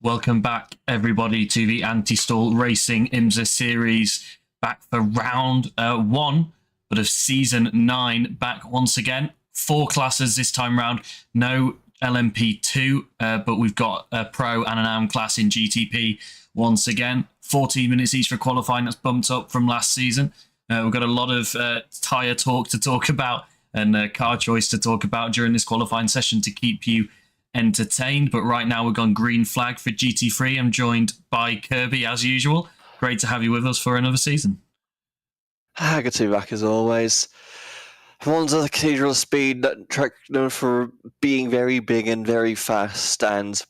Welcome back, everybody, to the Anti-Stall Racing IMSA series. Back for round 1, but of season 9. Back once again. 4 classes this time round. No LMP2, but we've got a Pro and an AM class in GTP once again. 14 minutes each for qualifying. That's bumped up from last season. We've got a lot of tyre talk to talk about and car choice to talk about during this qualifying session to keep you entertained. But right now we've gone green flag for GT3. I'm joined by Kirby as usual. Great to have you with us for another season. Good to be back as always. Monza, the Cathedral of Speed, track known for being very big and very fast, and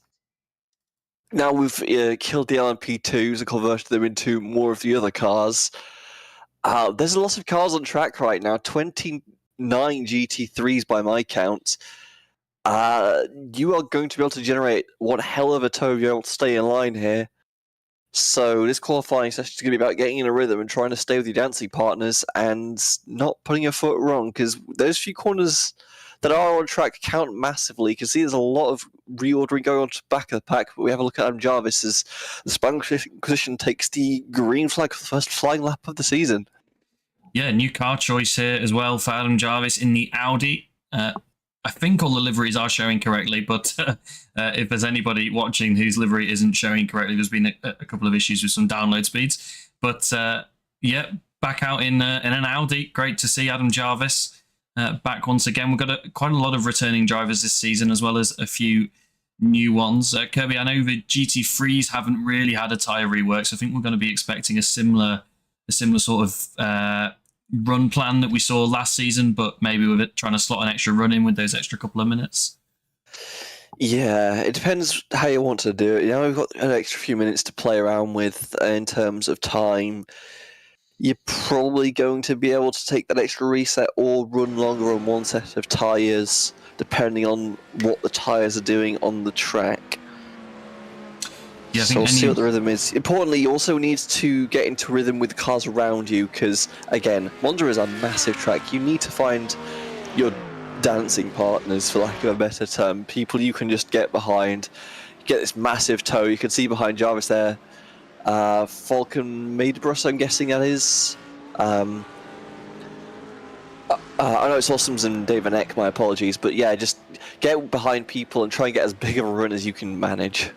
now we've killed the LMP2s and converted them into more of the other cars. There's a lot of cars on track right now, 29 GT3s by my count. You are going to be able to generate one hell of a tow if you're able to stay in line here. So this qualifying session is going to be about getting in a rhythm and trying to stay with your dancing partners and not putting your foot wrong, because those few corners that are on track count massively. You can see there's a lot of reordering going on to the back of the pack, but we have a look at Adam Jarvis as the Spanish position takes the green flag for the first flying lap of the season. Yeah, new car choice here as well for Adam Jarvis in the Audi. I think all the liveries are showing correctly, but if there's anybody watching whose livery isn't showing correctly, there's been a couple of issues with some download speeds. But yeah, back out in an Audi. Great to see Adam Jarvis back once again. We've got quite a lot of returning drivers this season, as well as a few new ones. Kirby, I know the GT3s haven't really had a tyre rework, so I think we're going to be expecting a similar sort of run plan that we saw last season, but maybe with it trying to slot an extra run in with those extra couple of minutes. Yeah, it depends how you want to do it. You know, we've got an extra few minutes to play around with in terms of time. You're probably going to be able to take that extra reset or run longer on one set of tyres, depending on what the tyres are doing on the track. Yeah, so we'll see what the rhythm is. Importantly, you also need to get into rhythm with the cars around you, because, again, Monza is a massive track. You need to find your dancing partners, for lack of a better term. People you can just get behind, get this massive tow. You can see behind Jarvis there, Falcon Maidbrus, I'm guessing that is. I know it's Awesomes and David Eck, my apologies, but yeah, just get behind people and try and get as big of a run as you can manage.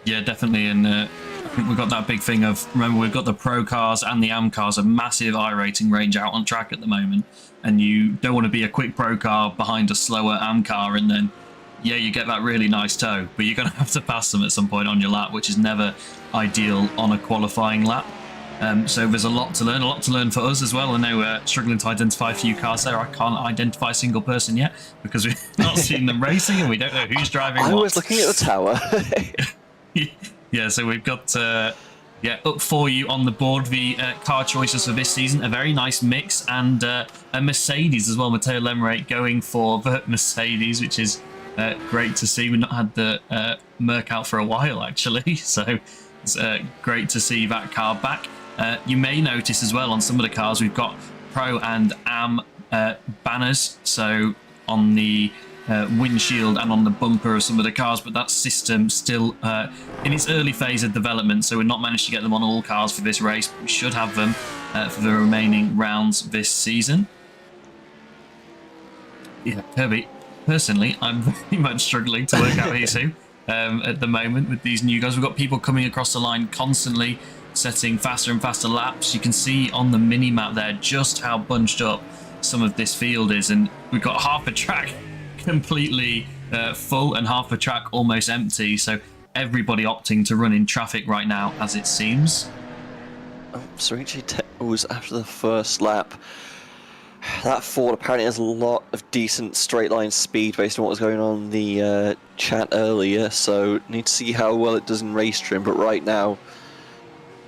Yeah, definitely, and I think we've got that big thing of, remember, we've got the Pro cars and the AM cars, a massive I-rating range out on track at the moment, and you don't want to be a quick Pro car behind a slower AM car, and then, yeah, you get that really nice tow, but you're going to have to pass them at some point on your lap, which is never ideal on a qualifying lap. So there's a lot to learn for us as well. I know we're struggling to identify a few cars there. I can't identify a single person yet, because we've not seen them racing, and we don't know who's driving what. I was looking at the tower. Yeah, so we've got up for you on the board the car choices for this season. A very nice mix, and a Mercedes as well. Matteo Lemmerate going for the Mercedes, which is great to see. We've not had the Merc out for a while, actually, so it's great to see that car back. You may notice as well on some of the cars we've got Pro and AM banners, so on the windshield and on the bumper of some of the cars, but that system still in its early phase of development, so we've not managed to get them on all cars for this race. We should have them for the remaining rounds this season. Yeah, Kirby, personally, I'm very much struggling to work out these two at the moment with these new guys. We've got people coming across the line constantly, setting faster and faster laps. You can see on the mini-map there just how bunched up some of this field is, and we've got half a track completely full and half a track almost empty, so everybody opting to run in traffic right now, as it seems. Sorici was after the first lap. That Ford apparently has a lot of decent straight line speed based on what was going on in the chat earlier, so need to see how well it does in race trim. But right now,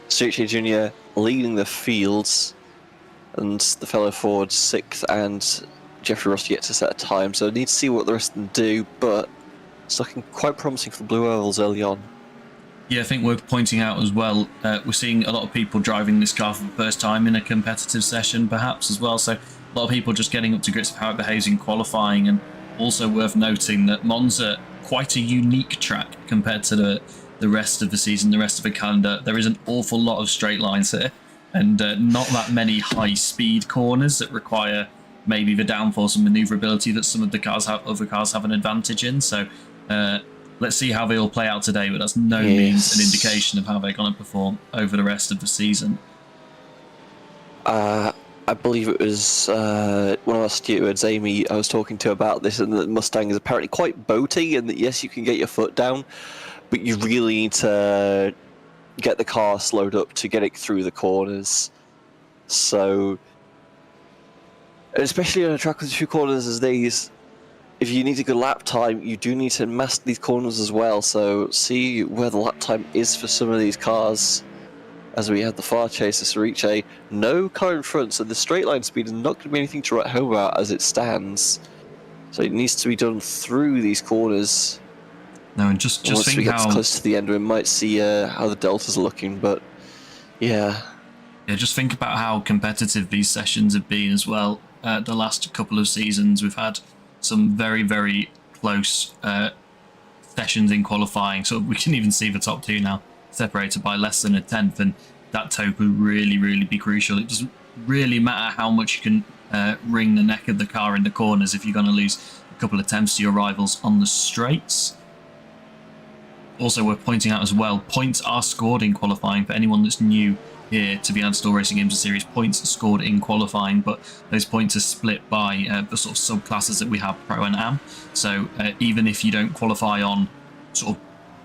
Sorici Jr. leading the fields, and the fellow Ford 6th, and Jeffrey Ross yet to set a time, so need to see what the rest of them do, but it's looking quite promising for the Blue Ovals early on. Yeah, I think worth pointing out as well, we're seeing a lot of people driving this car for the first time in a competitive session, perhaps, as well. So a lot of people just getting up to grips with how it behaves in qualifying. And also worth noting that Monza, quite a unique track compared to the rest of the season, the rest of the calendar. There is an awful lot of straight lines here, and not that many high-speed corners that require maybe the downforce and maneuverability that some of the cars have, other cars have an advantage in. So let's see how they all play out today, but that's no means an indication of how they're going to perform over the rest of the season. I believe it was one of our stewards, Amy, I was talking to about this, and the Mustang is apparently quite boaty, and that yes, you can get your foot down, but you really need to get the car slowed up to get it through the corners. So, especially on a track with 2 corners as these, if you need a good lap time, you do need to master these corners as well. So see where the lap time is for some of these cars, as we have the far chasers to reach a no car in front. So the straight line speed is not going to be anything to write home about as it stands. So it needs to be done through these corners. No, and just once think we get how close to the end, we might see how the deltas are looking. But yeah. Yeah, just think about how competitive these sessions have been as well. The last couple of seasons, we've had some very, very close sessions in qualifying. So we can even see the top 2 now separated by less than a tenth, and that toe could really, really be crucial. It doesn't really matter how much you can wring the neck of the car in the corners if you're going to lose a couple of attempts to your rivals on the straights. Also, we're pointing out as well, points are scored in qualifying for anyone that's new here to the Install Racing IMSA Series. Points are scored in qualifying, but those points are split by the sort of subclasses that we have, Pro and Am. So even if you don't qualify on sort of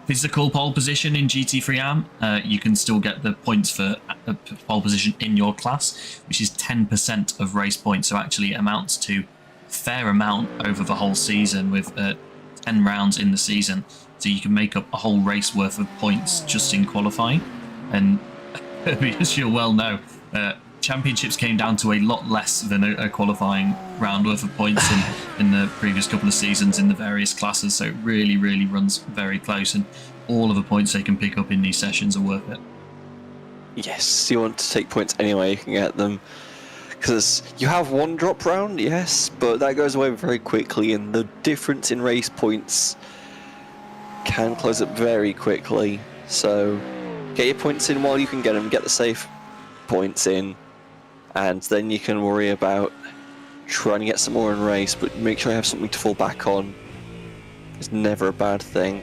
physical pole position in GT3 Am, you can still get the points for pole position in your class, which is 10% of race points. So actually it amounts to a fair amount over the whole season with 10 rounds in the season. So you can make up a whole race worth of points just in qualifying. And as you'll well know, championships came down to a lot less than a qualifying round worth of points in the previous couple of seasons in the various classes. So it really, really runs very close, and all of the points they can pick up in these sessions are worth it. Yes, you want to take points anyway you can get them. Because you have one drop round, yes, but that goes away very quickly, and the difference in race points can close up very quickly. So get your points in while you can get them, get the safe points in, and then you can worry about trying to get some more in race, but make sure you have something to fall back on. It's never a bad thing.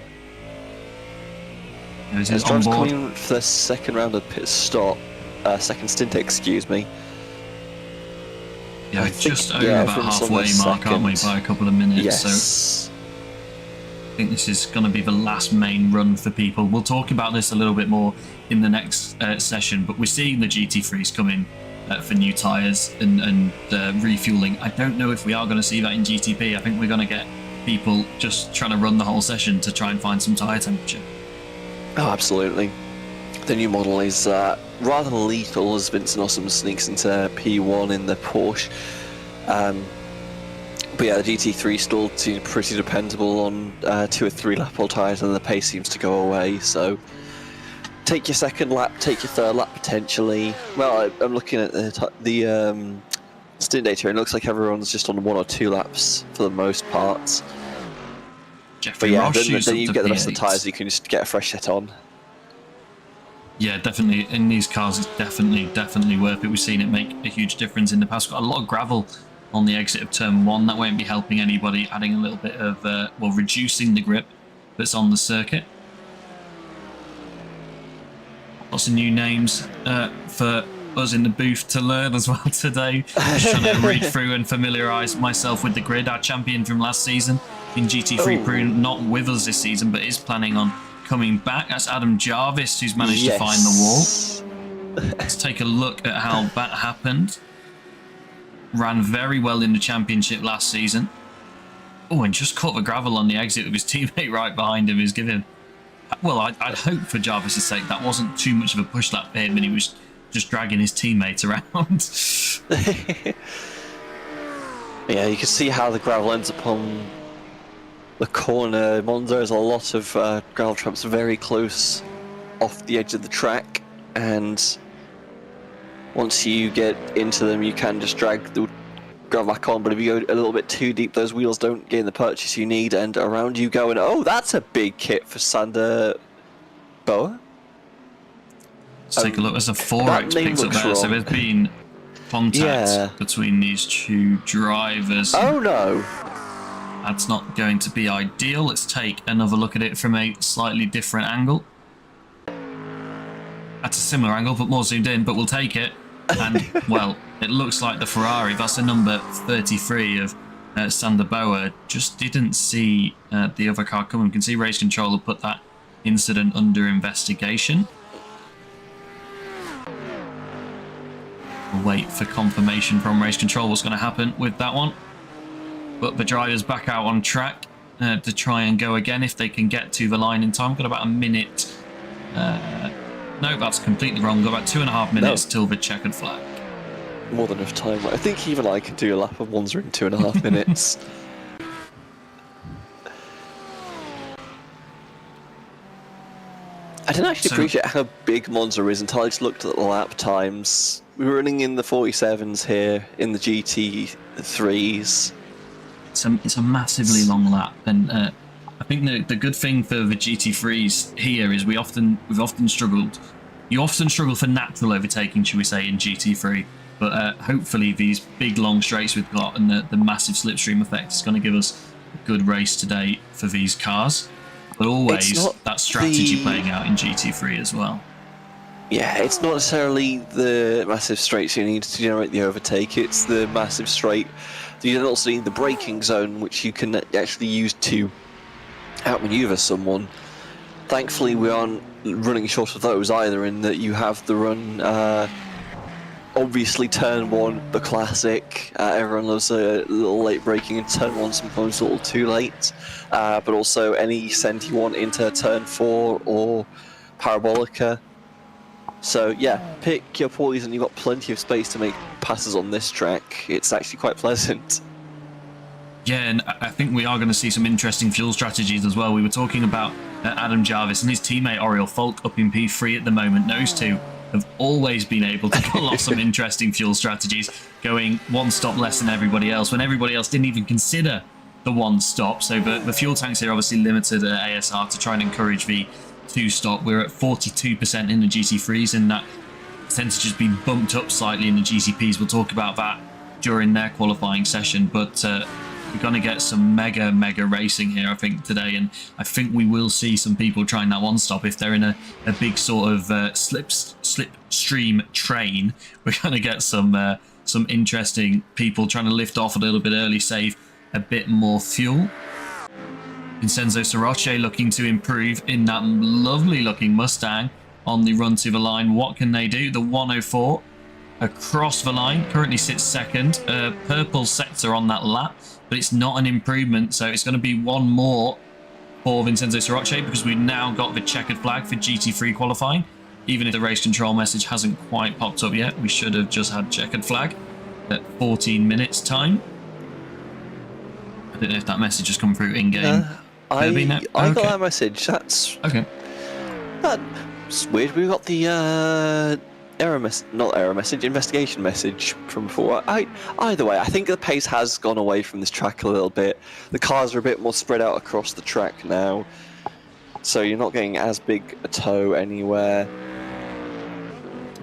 As drivers coming for their second round of pit stop, second stint, excuse me. Yeah, just over about halfway mark, aren't we, by a couple of minutes? Yes. So I think this is going to be the last main run for people. We'll talk about this a little bit more in the next session, but we're seeing the GT3s come in for new tyres and refueling. I don't know if we are going to see that in GTP. I think we're going to get people just trying to run the whole session to try and find some tyre temperature. Oh, absolutely. The new model is rather lethal as Vincent Awesome sneaks into P1 in the Porsche. But yeah, the GT3 still seems pretty dependable on 2 or 3 lap old tyres, and the pace seems to go away. So take your second lap, take your third lap potentially. Well, I'm looking at the stint data, and it looks like everyone's just on 1 or 2 laps for the most part. Jeffrey But yeah, Roche then you get the rest of the P8. tyres, you can just get a fresh set on. Yeah, definitely. In these cars, it's definitely worth it. We've seen it make a huge difference in the past. We've got a lot of gravel on the exit of turn 1. That won't be helping anybody, adding a little bit of, well, reducing the grip that's on the circuit. Lots of new names for us in the booth to learn as well today. Just trying to read through and familiarise myself with the grid. Our champion from last season in GT3 Prune, not with us this season, but is planning on coming back. That's Adam Jarvis, who's managed to find the wall. Let's take a look at how that happened. Ran very well in the championship last season. Oh, and just caught the gravel on the exit with his teammate right behind him. Is giving. Well, I'd hope for Jarvis' sake that wasn't too much of a push lap for him, and he was just dragging his teammates around. Yeah, you can see how the gravel ends up on the corner. Monza has a lot of gravel traps very close off the edge of the track, and once you get into them, you can just drag the gravel back on. But if you go a little bit too deep, those wheels don't gain the purchase you need, and around you go. And oh, that's a big kit for Sander Boa. Let's take a look. There's a 4X picks up there, wrong. so there's been contact between these two drivers. Oh no! That's not going to be ideal. Let's take another look at it from a slightly different angle. That's a similar angle, but more zoomed in, but we'll take it. And, well, it looks like the Ferrari, that's the number 33 of Sander Boa, just didn't see the other car coming. You can see Race Control put that incident under investigation. We'll wait for confirmation from Race Control what's going to happen with that one. But the driver's back out on track to try and go again if they can get to the line in time. Got about a minute. No, that's completely wrong. Got about 2.5 minutes till the checkered flag. More than enough time. I think even I could do a lap of Monza in 2.5 minutes. I didn't actually appreciate how big Monza is until I just looked at the lap times. We were running in the 47s here in the GT3s. It's a massively long lap, and I think the good thing for the GT3s here is we've often struggled. You often struggle for natural overtaking, should we say, in GT3, but hopefully these big long straights we've got and the massive slipstream effect is going to give us a good race today for these cars. But always that strategy playing out in GT3 as well. Yeah, it's not necessarily the massive straights you need to generate the overtake, it's the massive straight. You also need the braking zone, which you can actually use to outmaneuver someone. Thankfully, we aren't running short of those either, in that you have the run. Obviously, turn 1, the classic. Everyone loves a little late braking in turn 1, sometimes a little too late. But also any send you want into turn 4 or Parabolica. So yeah, pick your poison. You've got plenty of space to make passes on this track. It's actually quite pleasant. Yeah, and I think we are going to see some interesting fuel strategies as well. We were talking about Adam Jarvis and his teammate Oriel Falk up in P3 at the moment. Those two have always been able to pull off some interesting fuel strategies, going one stop less than everybody else, when everybody else didn't even consider the one stop. So the fuel tanks here obviously limited ASR to try and encourage the 2-stop. We're at 42% in the GT3s, and that percentage has been bumped up slightly in the GCPs. We'll talk about that during their qualifying session, but we're going to get some mega racing here, I think, today, and I think we will see some people trying that one stop. If they're in a big sort of slipstream train, we're going to get some interesting people trying to lift off a little bit early, save a bit more fuel. Vincenzo Soroche looking to improve in that lovely looking Mustang on the run to the line. What can they do? The 104 across the line currently sits second. Purple sector on that lap, but it's not an improvement, so it's going to be one more for Vincenzo Soroche, because we've now got the checkered flag for GT3 qualifying. Even if the race control message hasn't quite popped up yet, we should have just had checkered flag at 14 minutes time. I don't know if that message has come through in-game. I got that message. That's okay. That's weird. We got the investigation message from before. Either way, I think the pace has gone away from this track a little bit. The cars are a bit more spread out across the track now, so you're not getting as big a tow anywhere.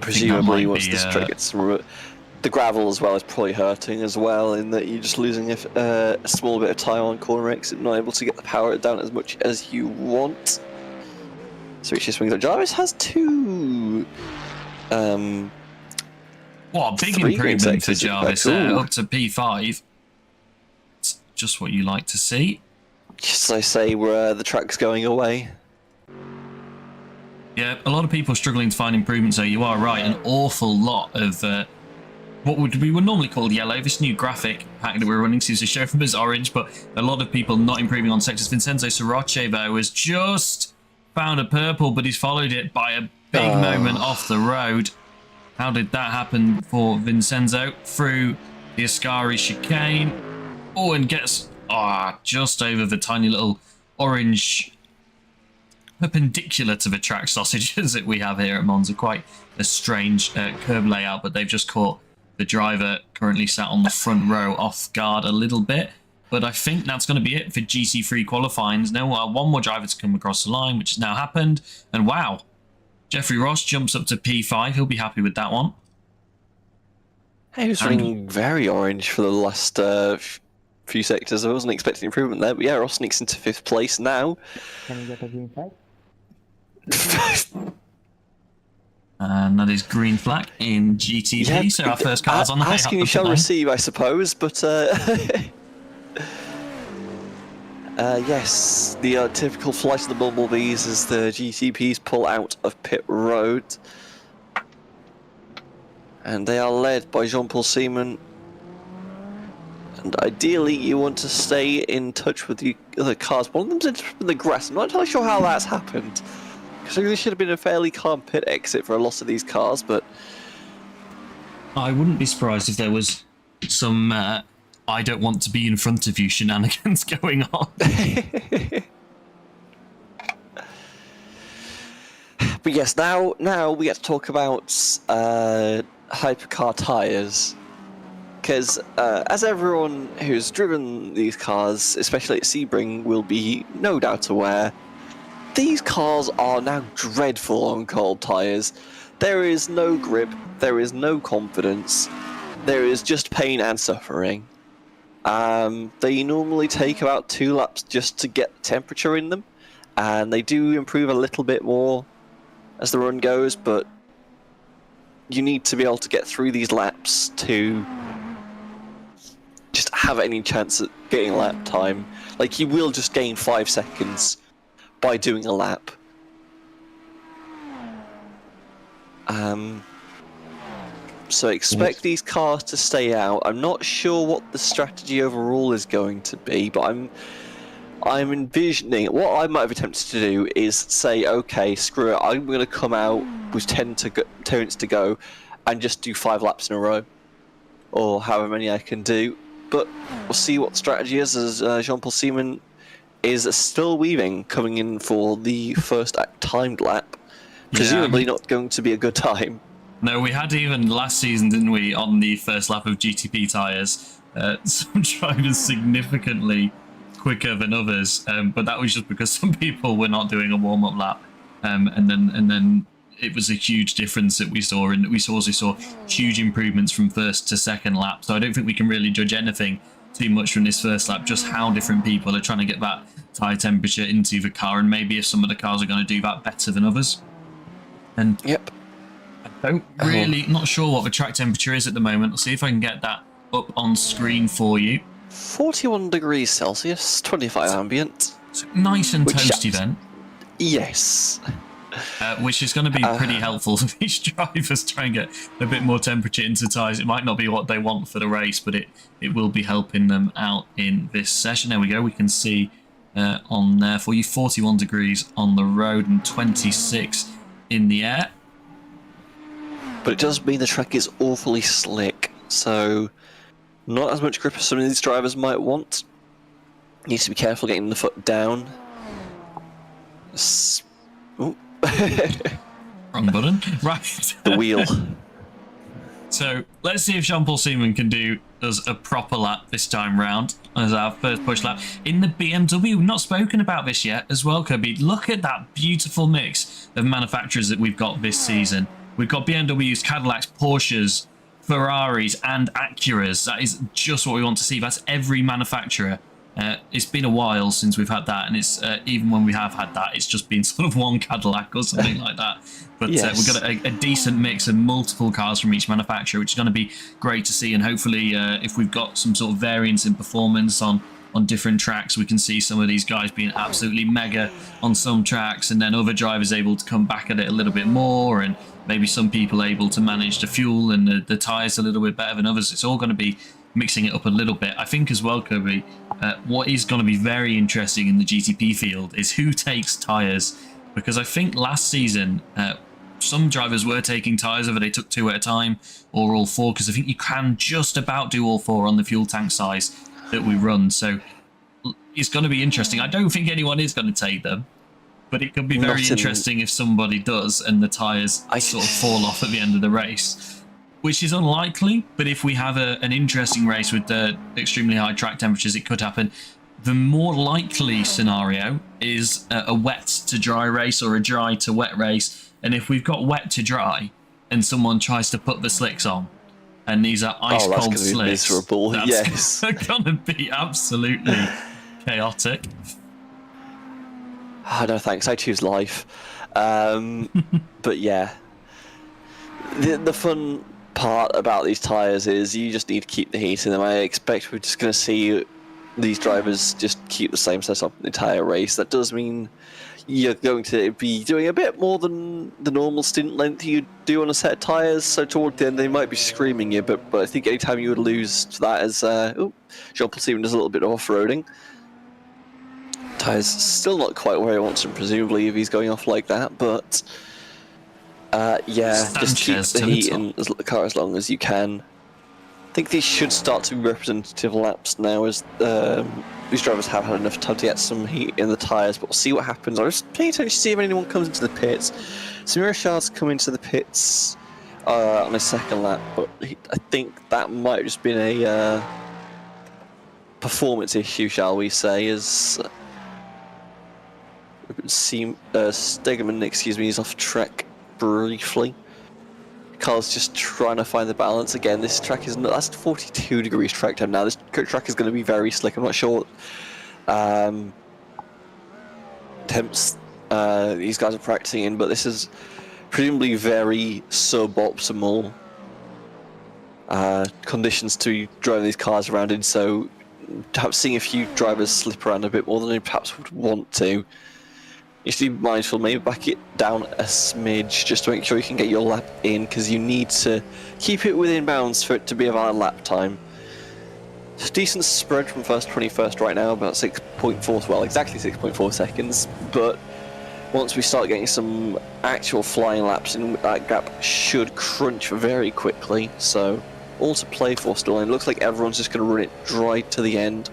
Presumably, once this track gets the gravel as well is probably hurting as well, in that you're just losing a small bit of time on corner exit, not able to get the power down as much as you want. So it's just swings up. Jarvis has two. What a big improvement for Jarvis there, up to P5. It's just what you like to see. Just as I say, where the track's going away. Yeah, a lot of people struggling to find improvements, so you are right. An awful lot of what we would normally call yellow. This new graphic pack that we're running seems to show from as orange, but a lot of people not improving on sectors. Vincenzo Soroche, though, has just found a purple, but he's followed it by a big moment off the road. How did that happen for Vincenzo? Through the Ascari chicane. Oh, and gets just over the tiny little orange perpendicular to the track sausages that we have here at Monza. Quite a strange curb layout, but they've just caught the driver currently sat on the front row off guard a little bit. But I think that's going to be it for GT3 qualifying. There's no one more driver to come across the line, which has now happened. And wow, Jeffrey Ross jumps up to P5. He'll be happy with that one. He was running very orange for the last few sectors. I wasn't expecting improvement there, but yeah, Ross sneaks into 5th place now. Can you get a green flag? And that is green flag in GTP, Yeah, so our first car's on the way. asking you shall receive, I suppose, but yes, the typical flight of the bumblebees as the GTPs pull out of pit road. And they are led by Jean-Paul Seaman. And ideally, you want to stay in touch with the other cars. One of them's in the grass. I'm not entirely sure how that's happened. Because there should have been a fairly calm pit exit for a lot of these cars, but... I wouldn't be surprised if there was some I don't want to be in front of you shenanigans going on. But yes, now we get to talk about hypercar tyres. Because as everyone who's driven these cars, especially at Sebring, will be no doubt aware, these cars are now dreadful on cold tyres. There is no grip, there is no confidence, there is just pain and suffering. They normally take about 2 laps just to get the temperature in them, and they do improve a little bit more as the run goes, but you need to be able to get through these laps to just have any chance at getting lap time. Like, you will just gain 5 seconds by doing a lap. So expect these cars to stay out. I'm not sure what the strategy overall is going to be, but I'm envisioning what I might have attempted to do is say, okay, screw it, I'm going to come out with 10 minutes to go and just do 5 laps in a row, or however many I can do. But we'll see what the strategy is, as Jean-Paul Seaman is still weaving, coming in for the first timed lap. Presumably not going to be a good time. No, we had even last season, didn't we, on the first lap of GTP tyres, some drivers significantly quicker than others, but that was just because some people were not doing a warm-up lap, and then it was a huge difference that we saw, and we also saw huge improvements from first to second lap. So I don't think we can really judge anything too much from this first lap, just how different people are trying to get that tyre temperature into the car, and maybe if some of the cars are going to do that better than others. And yep. I don't really, not sure what the track temperature is at the moment. I'll see if I can get that up on screen for you. 41 degrees Celsius, 25 ambient. So nice and toasty then. Yes. Which is going to be pretty helpful for these drivers try and get a bit more temperature into tyres. It might not be what they want for the race, but it will be helping them out in this session. There we go. We can see on there for you 41 degrees on the road and 26 in the air. But it does mean the track is awfully slick, so not as much grip as some of these drivers might want. Needs to be careful getting the foot down. Ooh. Wrong button. Right. The wheel. So let's see if Jean-Paul Seaman can do us a proper lap this time round as our first push lap in the BMW. We've not spoken about this yet as well, Kirby. Look at that beautiful mix of manufacturers that we've got this season. We've got BMWs, Cadillacs, Porsches, Ferraris and Acuras. That is just what we want to see. That's every manufacturer. It's been a while since we've had that, and it's even when we have had that, it's just been sort of one Cadillac or something like that. But yes. We've got a decent mix of multiple cars from each manufacturer, which is going to be great to see. And hopefully, if we've got some sort of variance in performance on different tracks, we can see some of these guys being absolutely mega on some tracks, and then other drivers able to come back at it a little bit more, and maybe some people able to manage the fuel and the tyres a little bit better than others. It's all going to be mixing it up a little bit. I think as well, Kirby, what is going to be very interesting in the GTP field is who takes tyres, because I think last season some drivers were taking tyres, whether they took 2 at a time or all 4, because I think you can just about do all 4 on the fuel tank size that we run. So it's going to be interesting. I don't think anyone is going to take them, But it could be very interesting if somebody does and the tyres sort of fall off at the end of the race, which is unlikely. But if we have an interesting race with the extremely high track temperatures, it could happen. The more likely scenario is a wet to dry race or a dry to wet race. And if we've got wet to dry and someone tries to put the slicks on, and these are ice cold slicks, miserable. That's going to be absolutely chaotic. Oh, no thanks, I choose life. But yeah, the fun part about these tyres is you just need to keep the heat in them. I expect we're just going to see these drivers just keep the same setup in the entire race. That does mean you're going to be doing a bit more than the normal stint length you do on a set of tyres, so toward the end they might be screaming you, but I think anytime you would lose to that is Jean-Paul Steven does a little bit of off-roading. Tyres still not quite where he wants them, presumably, if he's going off like that, but yeah, just keep the heat in the car as long as you can. I think these should start to be representative laps now, as these drivers have had enough time to get some heat in the tyres, but we'll see what happens. I'm just paying attention to see if anyone comes into the pits. Samir Rashad's come into the pits on his second lap, but I think that might have just been a performance issue, shall we say, as Stegeman, excuse me, is off track briefly. Carl's just trying to find the balance again. This track is that's 42 degrees track time now. This track is going to be very slick. I'm not sure what temps these guys are practicing in, but this is presumably very suboptimal conditions to drive these cars around in. So perhaps seeing a few drivers slip around a bit more than they perhaps would want to. You should be mindful, maybe back it down a smidge just to make sure you can get your lap in, because you need to keep it within bounds for it to be a valid lap time. It's a decent spread from first to 21st right now, about 6.4, well, exactly 6.4 seconds, but once we start getting some actual flying laps in, that gap should crunch very quickly, so all to play for still, and it looks like everyone's just going to run it dry to the end.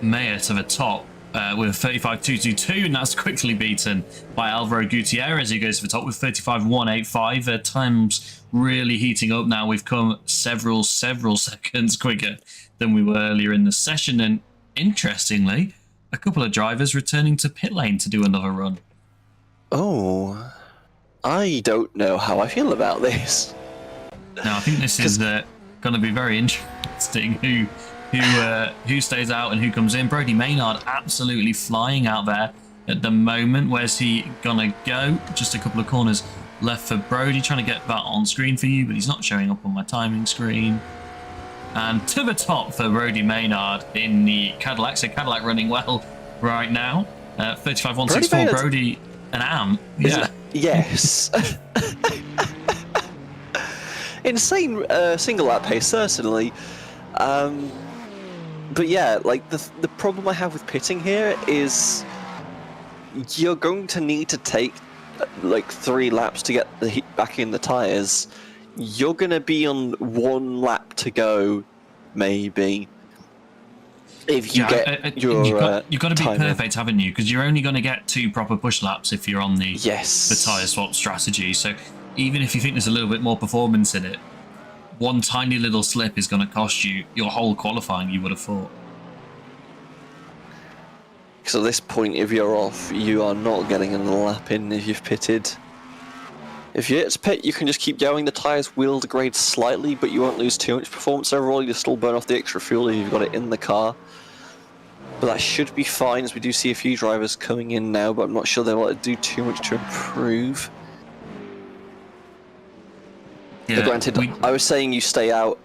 Mayer to the top. With 35.222, and that's quickly beaten by Alvaro Gutierrez, who goes to the top with 35.185. Time's really heating up now. We've come several seconds quicker than we were earlier in the session, and interestingly, a couple of drivers returning to pit lane to do another run. Oh, I don't know how I feel about this. Now, I think this is going to be very interesting. Who stays out and who comes in. Brody Maynard absolutely flying out there at the moment. Where's he gonna go? Just a couple of corners left for Brody, trying to get that on screen for you, but he's not showing up on my timing screen. And to the top for Brody Maynard in the Cadillac. So Cadillac running well right now. 35.164 Brody and Am. Yeah. Yes. Insane single lap pace, certainly. But yeah, like the problem I have with pitting here is you're going to need to take like 3 laps to get the heat back in the tyres. You're going to be on 1 lap to go, maybe. If you get your you've got to be perfect, haven't you? Because you're only going to get 2 proper push laps if you're on the tyre swap strategy. So even if you think there's a little bit more performance in it, one tiny little slip is going to cost you your whole qualifying, you would have thought. Because at this point, if you're off, you are not getting a lap in if you've pitted. If you hit to pit, you can just keep going. The tyres will degrade slightly, but you won't lose too much performance overall. You still burn off the extra fuel if you've got it in the car. But that should be fine, as we do see a few drivers coming in now, but I'm not sure they want to do too much to improve. Yeah, granted, I was saying you stay out,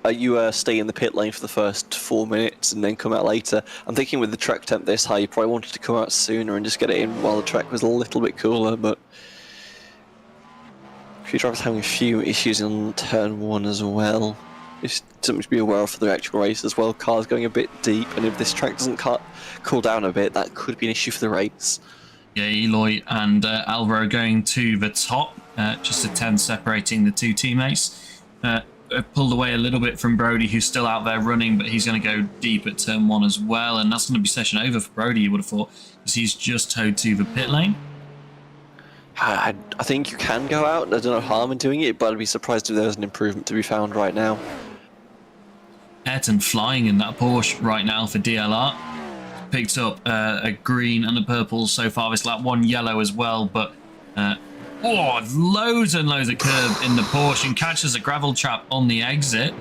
stay in the pit lane for the first 4 minutes and then come out later. I'm thinking with the track temp this high, you probably wanted to come out sooner and just get it in while the track was a little bit cooler, but a few drivers having a few issues on turn 1 as well. It's something to be aware of for the actual race as well. Cars going a bit deep, and if this track doesn't cool down a bit, that could be an issue for the race. Yeah, Eloy and Alvaro going to the top, just a 10 separating the 2 teammates. Pulled away a little bit from Brody, who's still out there running, but he's going to go deep at turn 1 as well, and that's going to be session over for Brody, you would have thought, because he's just towed to the pit lane. I think you can go out. There's no harm in doing it, but I'd be surprised if there's an improvement to be found right now. Ayrton flying in that Porsche right now for DLR. Picked up a green and a purple so far this lap, one yellow as well, but loads and loads of curb in the Porsche and catches a gravel trap on the exit.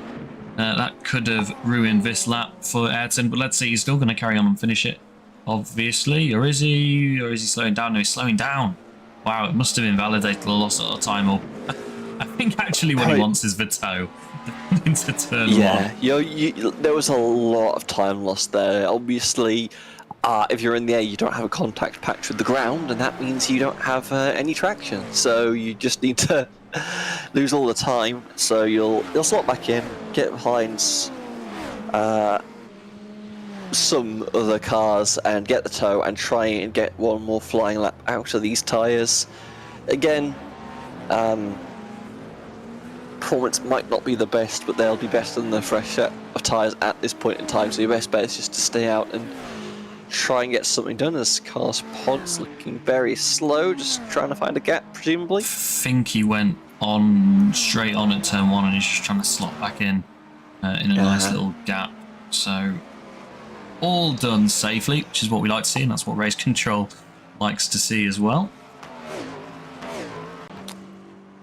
That could have ruined this lap for Ayrton, but let's see, he's still going to carry on and finish it, obviously, or is he slowing down? No, he's slowing down. Wow, it must have invalidated a loss of time, or I think actually what he wants is the toe into turn one. There was a lot of time lost there. Obviously, if you're in the air, you don't have a contact patch with the ground, and that means you don't have any traction. So you just need to lose all the time. So you'll slot back in, get behind some other cars, and get the toe, and try and get one more flying lap out of these tyres. Again, performance might not be the best, but they'll be better than the fresh set of tyres at this point in time, so your best bet is just to stay out and try and get something done, as Car's pod's looking very slow, just trying to find a gap, presumably. I think he went on straight on at turn one and he's just trying to slot back in a nice little gap. So all done safely, which is what we like to see, and that's what race control likes to see as well.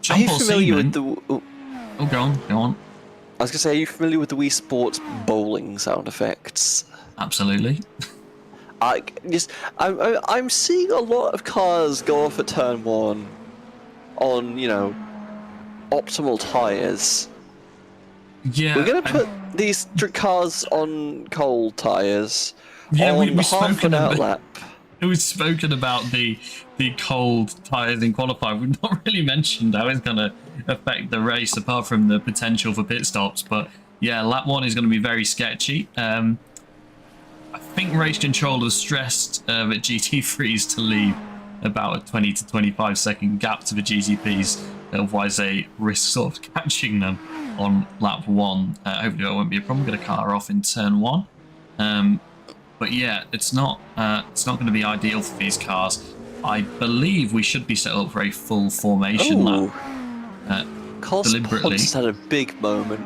Are you familiar with the... Oh, go on. I was going to say, are you familiar with the Wii Sports bowling sound effects? Absolutely. I'm seeing a lot of cars go off at turn one on, optimal tyres. Yeah. We're going to put these cars on cold tyres. Yeah, on we've half spoken an out lap. We've spoken about the cold tyres in qualifying. We've not really mentioned how it's going to affect the race, apart from the potential for pit stops. But yeah, lap one is going to be very sketchy. I think race control has stressed at GT3s to leave about a 20 to 25 second gap to the GTPs. Otherwise, they risk sort of catching them on lap one. Hopefully, that won't be a problem. Get a car off in turn one. But yeah, it's not going to be ideal for these cars. I believe we should be set up for a full formation lap. Deliberately. Just had a big moment.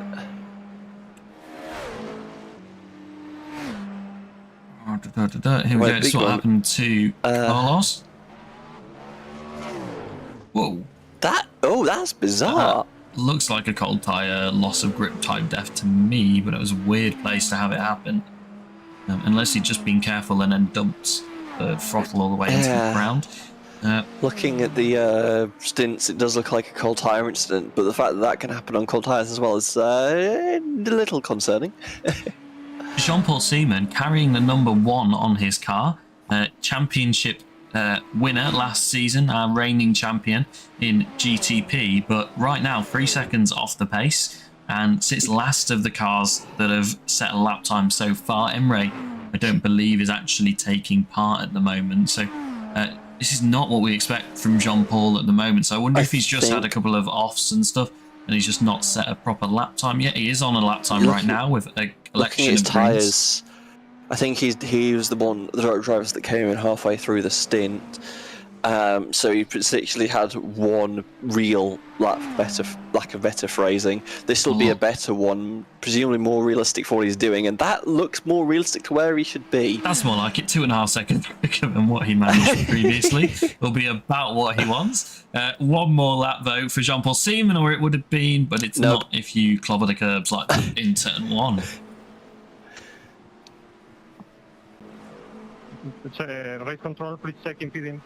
Here we go. This is what happened to Carlos. Whoa. That's bizarre. Looks like a cold tyre, loss of grip type death to me, but it was a weird place to have it happen. Unless he'd just been careful and then dumped the throttle all the way into the ground. Looking at the stints, it does look like a cold tyre incident, but the fact that can happen on cold tyres as well is a little concerning. Jean-Paul Seaman carrying the number 1 on his car, championship winner last season, our reigning champion in GTP, but right now 3 seconds off the pace and sits last of the cars that have set a lap time so far. Emre, I don't believe, is actually taking part at the moment, so this is not what we expect from Jean-Paul at the moment. So I wonder if he's just had a couple of offs and stuff and he's just not set a proper lap time yet. He is on a lap time right now with a collection of tyres. I think he was the drivers that came in halfway through the stint. So he particularly had one real lack of better phrasing. This will be a better one, presumably more realistic for what he's doing, and that looks more realistic to where he should be. That's more like it. 2.5 seconds quicker than what he managed previously. Will be about what he wants. One more lap though for Jean-Paul Seaman, or it would have been, but it's not if you clobber the curbs like that in turn one. Race control, please check impeding.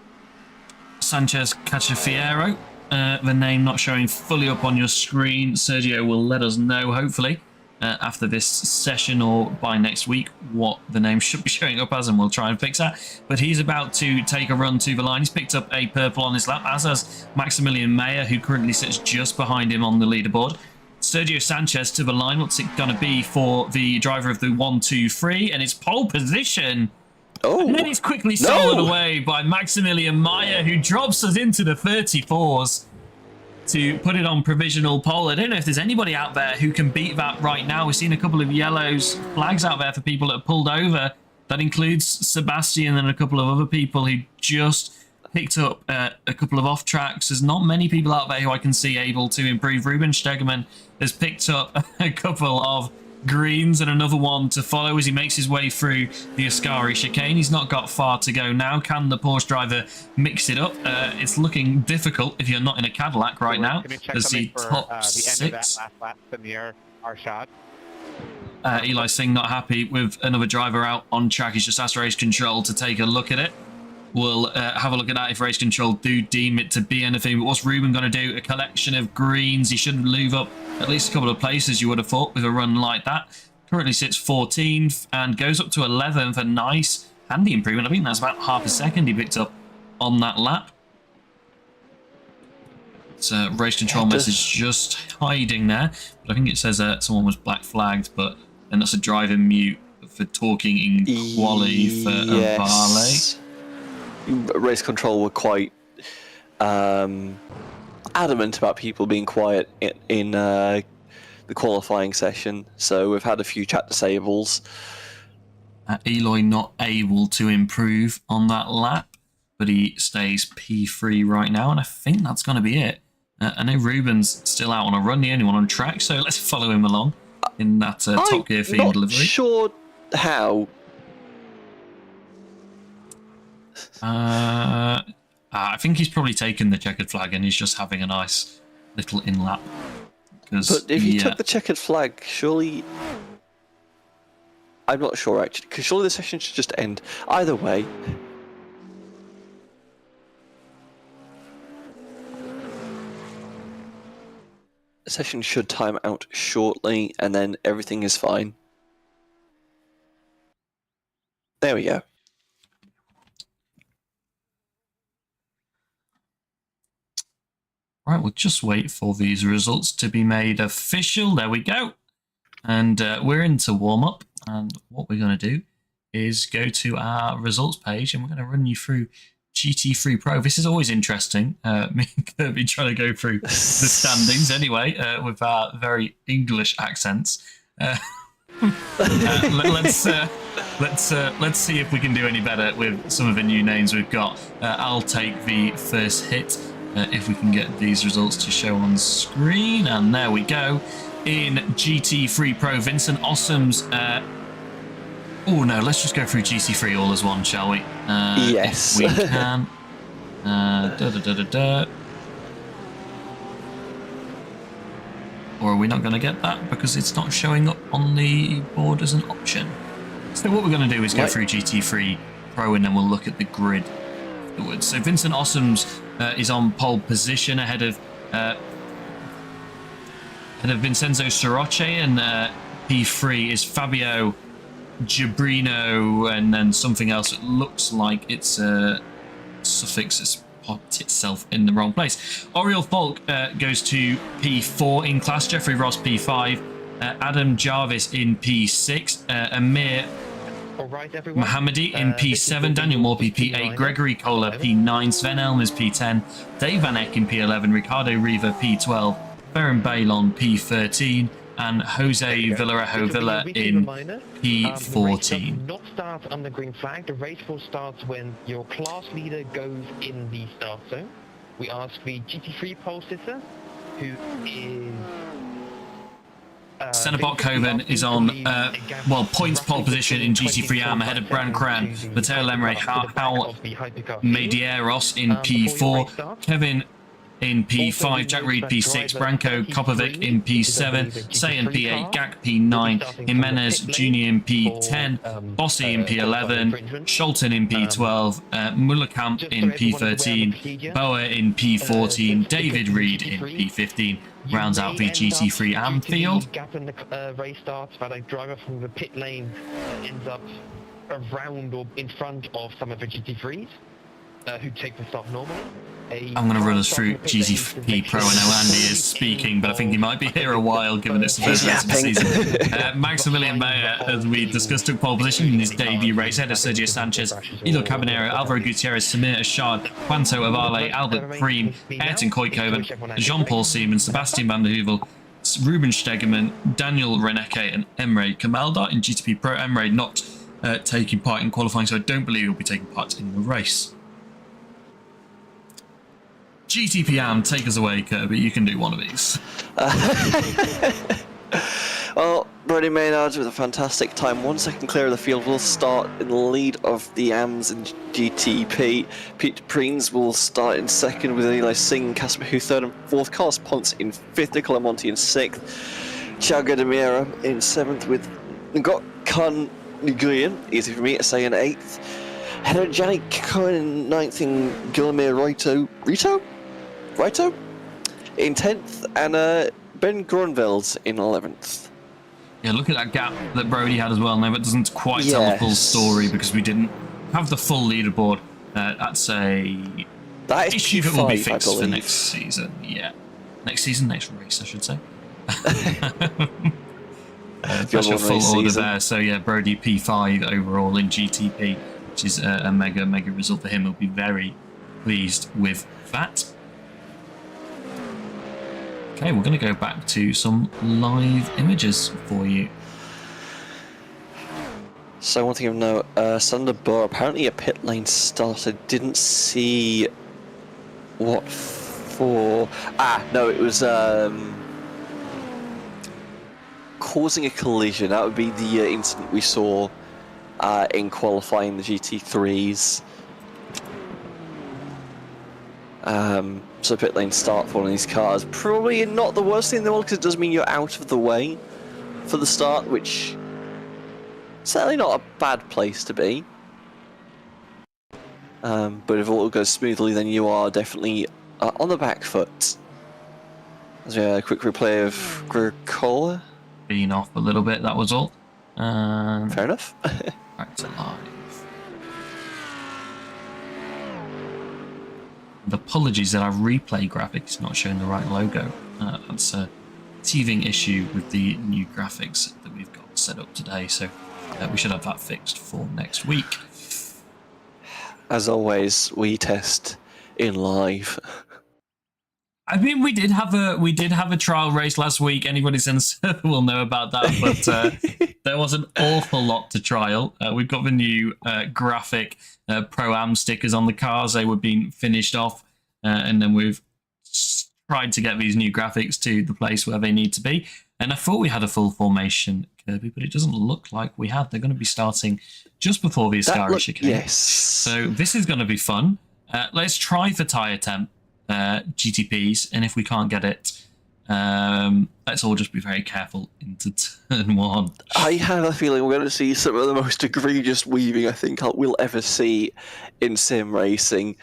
Sanchez Cachafiero, the name not showing fully up on your screen. Sergio will let us know, hopefully, after this session or by next week, what the name should be showing up as, and we'll try and fix that. But he's about to take a run to the line. He's picked up a purple on his lap, as has Maximilian Mayer, who currently sits just behind him on the leaderboard. Sergio Sanchez to the line. What's it going to be for the driver of the 1-2-3? And it's pole position. Oh, and then it's quickly stolen away by Maximilian Mayer, who drops us into the 34s to put it on provisional pole. I don't know if there's anybody out there who can beat that right now. We've seen a couple of yellows flags out there for people that have pulled over. That includes Sebastian and a couple of other people who just picked up a couple of off tracks. There's not many people out there who I can see able to improve. Ruben Stegemann has picked up a couple of greens and another one to follow as he makes his way through the Ascari chicane. He's not got far to go now. Can the Porsche driver mix it up? It's looking difficult if you're not in a Cadillac right now. As the top six. Eli Singh not happy with another driver out on track. He's just asked race control to take a look at it. We'll have a look at that if race control do deem it to be anything. But what's Ruben going to do? A collection of greens. He should move up at least a couple of places, you would have thought, with a run like that. Currently sits 14th and goes up to 11th. A nice, handy improvement. I think that's about half a second he picked up on that lap. It's a race control message just hiding there. But I think it says someone was black flagged, but then that's a driving mute for talking in quali for Avale. Race control were quite adamant about people being quiet in the qualifying session, so we've had a few chat disables. Eloy not able to improve on that lap, but he stays P3 right now, and I think that's going to be it. I know Ruben's still out on a run, the only one on track, so let's follow him along in that Top Gear theme delivery. I'm not sure how. I think he's probably taken the checkered flag and he's just having a nice little in-lap. But if he took the checkered flag, surely... I'm not sure, actually, because surely the session should just end. Either way... The session should time out shortly, and then everything is fine. There we go. Right, we'll just wait for these results to be made official. There we go. And we're into warm-up. And what we're going to do is go to our results page, and we're going to run you through GT3 Pro. This is always interesting. Me and Kirby trying to go through the standings anyway, with our very English accents. Let's see if we can do any better with some of the new names we've got. I'll take the first hit. If we can get these results to show on screen, and there we go. In GT3 Pro, Vincent Ossam's... oh no, let's just go through GT3 all as one, shall we? Yes. If we can. Or are we not going to get that because it's not showing up on the board as an option? So what we're going to do is go through GT3 Pro and then we'll look at the grid afterwards. So Vincent Ossam's is on pole position ahead of Vincenzo Soroche, and P3 is Fabio Gibrino, and then something else. It looks like it's a suffix that's popped itself in the wrong place. Oriel Falk goes to P4 in class, Jeffrey Ross P5, Adam Jarvis in P6, Amir Mohammadi in P7, Daniel Morphy P8, Gregory Kohler P9, Sven Elmers P10, Dave Van Eck in P11, Ricardo Riva P12, Ferran Bailon P13, and Jose Villarejo Villa in P14. Not start on the green flag. The race will start when your class leader goes in the start zone. We ask the GT3 pole sitter, who is Cenobot Coven is on, points pole position in GT3 AM ahead of Bran Cran, Matteo Lemre, Hal Medeiros in P4, Kevin in P5, Jack Reed P6, Branko Kopovic in P7, Say in P8, Gak P9, Jimenez Jr. in P10, Bossy in P11, Scholten in P12, Mullerkamp in P13, Boa in P14, David Reed in P15. Rounds out the GT3 AM field. Gap in the race starts, but a driver from the pit lane ends up around or in front of some of the GT3s who take the start normally. I'm going to run us through GTP Pro. I know Andy is speaking, but I think he might be here a while, given it's the first race of the season. Maximilian Mayer, as we discussed, took pole position in his debut race ahead of Sergio Sanchez, Ilo Cabanero, Alvaro Gutierrez, Samir Ashad, Juanto Avale, Albert Preem, Ayrton Koikkoven, Jean-Paul Seaman, Sebastian van der Heuvel, Ruben Stegemann, Daniel Reneke, and Emre Kamaldar in GTP Pro. Emre not taking part in qualifying, so I don't believe he'll be taking part in the race. GTPM, take us away, Kirby. You can do one of these. Well, Brody Maynard with a fantastic time. 1 second clear of the field will start in the lead of the AMS and GTP. Pete Preens will start in second with Eli Singh, Casper Hu third and fourth, Carlos Ponce in fifth, Nicola Monti in sixth, Thiago de Mira in seventh with Ngot Khan Nguyen, easy for me to say, in eighth. Header Gianni Cohen in ninth and Guillermo Rito in 10th, and Ben Grunveld in 11th. Yeah, look at that gap that Brody had as well. Now, it doesn't quite tell the full story because we didn't have the full leaderboard. That's a issue that will be fixed for next season. Yeah, next race, I should say. That's a full order there. So yeah, Brody P5 overall in GTP, which is a mega result for him. He'll be very pleased with that. Okay, we're going to go back to some live images for you. So one thing of note, Sander Boer, apparently a pit lane start. I didn't see what for. No, it was causing a collision. That would be the incident we saw in qualifying the GT3s. So pit lane start for one of these cars, probably not the worst thing in the world, because it does mean you're out of the way for the start, which certainly not a bad place to be. But if all goes smoothly, then you are definitely on the back foot. As we have a quick replay of Gricola. Being off a little bit, that was all. Fair enough. Back to live. Apologies that our replay graphics not showing the right logo. That's a teething issue with the new graphics that we've got set up today, so we should have that fixed for next week. As always, we test in live. I mean, we did have a trial race last week. Anybody in the server will know about that, but there was an awful lot to trial. We've got the new graphic Pro-Am stickers on the cars. They were being finished off, and then we've tried to get these new graphics to the place where they need to be. And I thought we had a full formation, Kirby, but it doesn't look like we have. They're going to be starting just before the Ascari chicane. Yes. So this is going to be fun. Let's try for tyre temp. GTPs, and if we can't get it, let's all just be very careful into turn one. I have a feeling we're going to see some of the most egregious weaving I think we'll ever see in sim racing.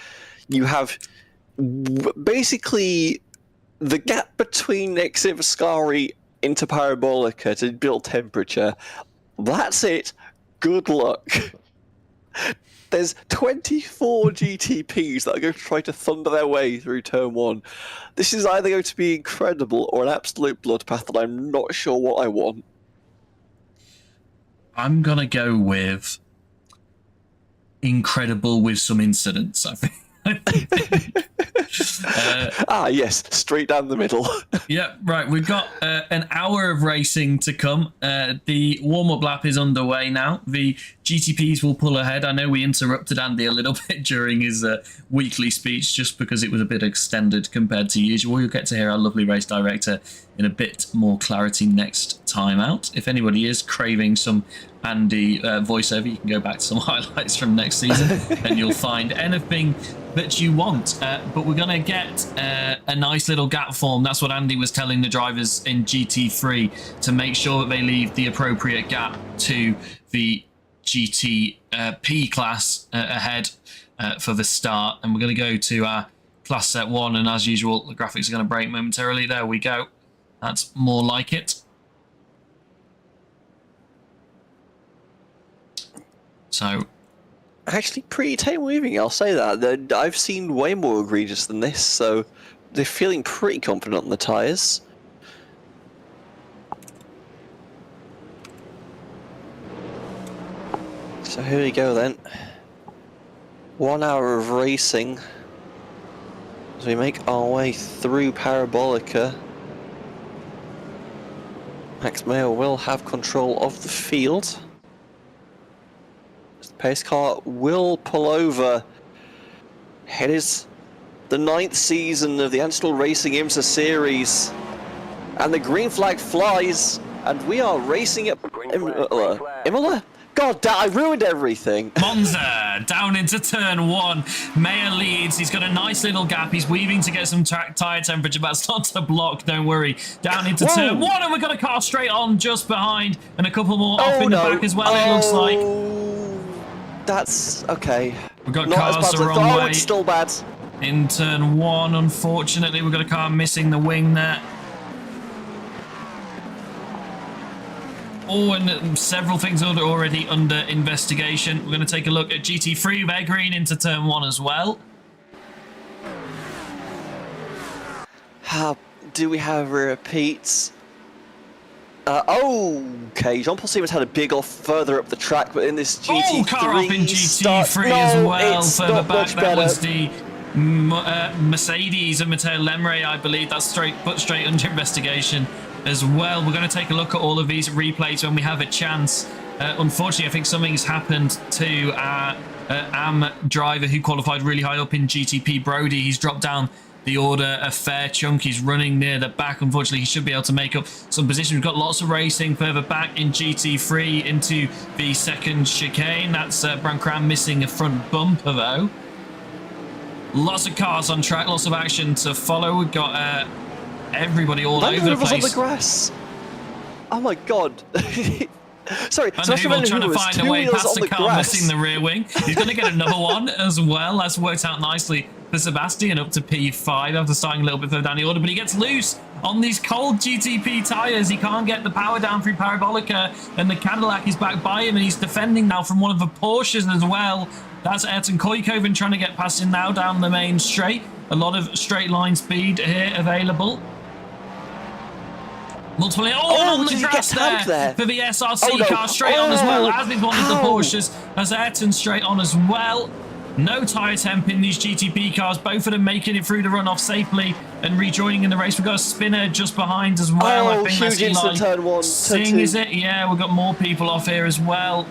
You have basically the gap between exit Ascari into Parabolica to build temperature. That's it. Good luck. There's 24 GTPs that are going to try to thunder their way through turn one. This is either going to be incredible or an absolute bloodbath, and I'm not sure what I want. I'm going to go with incredible with some incidents, I think. Yes, straight down the middle. Yeah, right. We've got an hour of racing to come. The warm-up lap is underway now. The GTPs will pull ahead. I know we interrupted Andy a little bit during his weekly speech just because it was a bit extended compared to usual. You'll get to hear our lovely race director in a bit more clarity next time out. If anybody is craving some Andy voiceover, you can go back to some highlights from next season and you'll find anything that you want. But we're going to get a nice little gap form. That's what Andy was telling the drivers in GT3 to make sure that they leave the appropriate gap to the GTP class ahead for the start. And we're going to go to our class set 1, and as usual the graphics are going to break momentarily. There we go. That's more like it. So actually pretty tame weaving, I'll say that. I've seen way more egregious than this, so they're feeling pretty confident on the tyres. So here we go then. 1 hour of racing as we make our way through Parabolica. Max Mayer will have control of the field. The pace car will pull over. It is the 9th season of the Anstall Racing IMSA series, and the green flag flies, and we are racing at Imola? God damn, I ruined everything. Monza down into turn 1. Mayer leads. He's got a nice little gap. He's weaving to get some tyre temperature, but it's not to block. Don't worry. Down into turn 1, and we've got a car straight on just behind, and a couple more off in the back as well. It looks like. That's okay. We've got Not cars as bad the as wrong I way. thought. It's still bad. In turn 1, unfortunately, we've got a car missing the wing there. Oh, and several things are already under investigation. We're going to take a look at GT3. They're green into turn 1 as well. Do we have repeats? Okay, Jean-Paul Siemens had a big off further up the track, but in this GT3 car up in GT3 as well. Further back, that was the Mercedes and Matteo Lemre, I believe. That's put straight under investigation as well. We're going to take a look at all of these replays when we have a chance. Unfortunately, I think something's happened to our AM driver who qualified really high up in GTP, Brody. He's dropped down the order a fair chunk. He's running near the back. Unfortunately, he should be able to make up some position. We've got lots of racing further back in GT3 into the second chicane. That's Brancram missing a front bumper though. Lots of cars on track, lots of action to follow. We've got everybody all over the place. On the grass. Oh my god. Sorry, Unable trying to find a way past the car, grass. missing the rear wing. He's going to get another one as well. That's worked out nicely for Sebastian up to P5 after starting a little bit further down the order, but he gets loose on these cold GTP tyres. He can't get the power down through Parabolica, and the Cadillac is back by him, and he's defending now from one of the Porsches as well. That's Ayrton Koykoven trying to get past him now down the main straight. A lot of straight line speed here available. Multiple on the grass there for the SRC car straight on as well, as is one of the Porsches, as Ayrton straight on as well. No tyre temp in these GTP cars, both of them making it through the runoff safely and rejoining in the race. We've got a spinner just behind as well. I think that's Eli turn 1, Singh, is it? Yeah, we've got more people off here as well.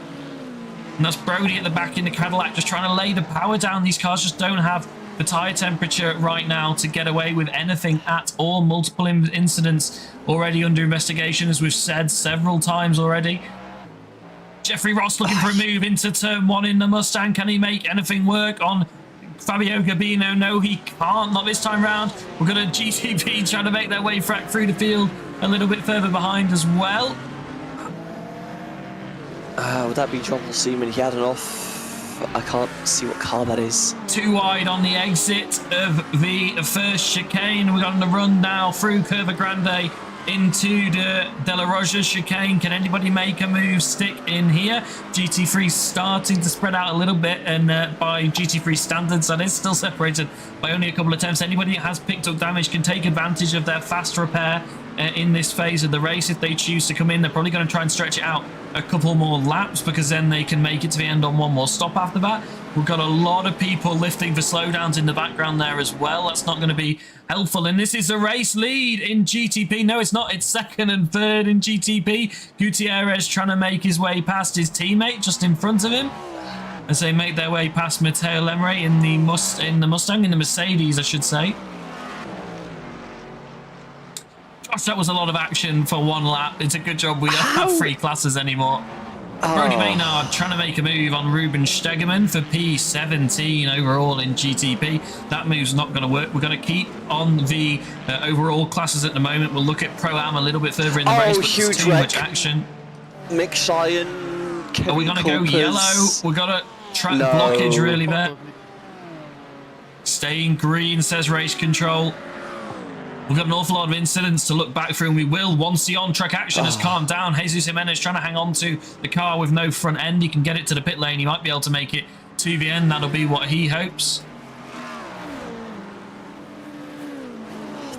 And that's Brody at the back in the Cadillac just trying to lay the power down. These cars just don't have the tyre temperature right now to get away with anything at all. Multiple incidents already under investigation, as we've said several times already. Jeffrey Ross looking for a move into turn 1 in the Mustang. Can he make anything work on Fabio Gabino? No, he can't, not this time round. We've got a GTP trying to make their way through the field a little bit further behind as well. Would that be John Seaman? He had an off. I can't see what car that is. Too wide on the exit of the first chicane. We're on the run now through Curva Grande into the De La Roja chicane. Can anybody make a move stick in here? GT3 starting to spread out a little bit, and by GT3 standards, that is still separated by only a couple of attempts. Anybody that has picked up damage can take advantage of their fast repair in this phase of the race. If they choose to come in, they're probably going to try and stretch it out a couple more laps, because then they can make it to the end on one more stop after that. We've got a lot of people lifting for slowdowns in the background there as well. That's not going to be helpful. And this is a race lead in GTP. No, it's not. It's second and third in GTP. Gutierrez trying to make his way past his teammate just in front of him as they make their way past Matteo Lemre in the Mercedes, I should say. Gosh, that was a lot of action for one lap. It's a good job we don't have 3 classes anymore. Brody Maynard trying to make a move on Ruben Stegemann for P17 overall in GTP. That move's not going to work. We're going to keep on the overall classes at the moment. We'll look at Pro-Am a little bit further in the race, but there's too much action. Mick Cheyenne, Are we going to go yellow? We've got a track blockage really there. Staying green, says race control. We've got an awful lot of incidents to look back through, and we will once the on-track action has calmed down. Jesus Jimenez trying to hang on to the car with no front end. He can get it to the pit lane. He might be able to make it to the end. That'll be what he hopes.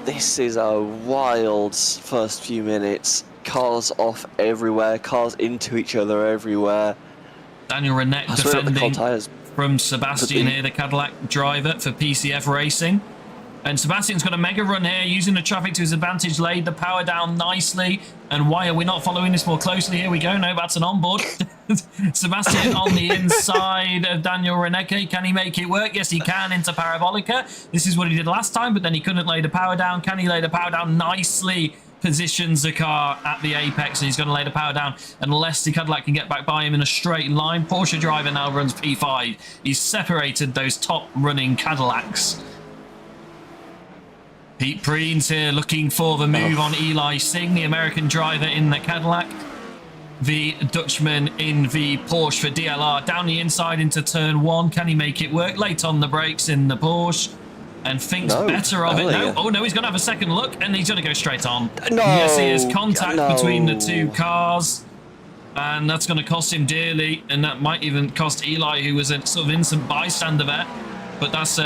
This is a wild first few minutes. Cars off everywhere. Cars into each other everywhere. Daniel Renette defending from Sebastian here, the Cadillac driver for PCF Racing. And Sebastian's got a mega run here, using the traffic to his advantage, laid the power down nicely. And why are we not following this more closely? Here we go. No, that's an onboard. Sebastian on the inside of Daniel Reneke. Can he make it work? Yes, he can into Parabolica. This is what he did last time, but then he couldn't lay the power down. Can he lay the power down nicely? Positions the car at the apex, and he's going to lay the power down unless the Cadillac can get back by him in a straight line. Porsche driver now runs P5. He's separated those top running Cadillacs. Pete Preen's here looking for the move on Eli Singh, the American driver in the Cadillac. The Dutchman in the Porsche for DLR. Down the inside into turn 1. Can he make it work? Late on the brakes in the Porsche. And thinks better of it now. Oh, no, he's going to have a second look, and he's going to go straight on. No. Yes, he is. Contact between the two cars. And that's going to cost him dearly. And that might even cost Eli, who was a sort of innocent bystander there. But that's...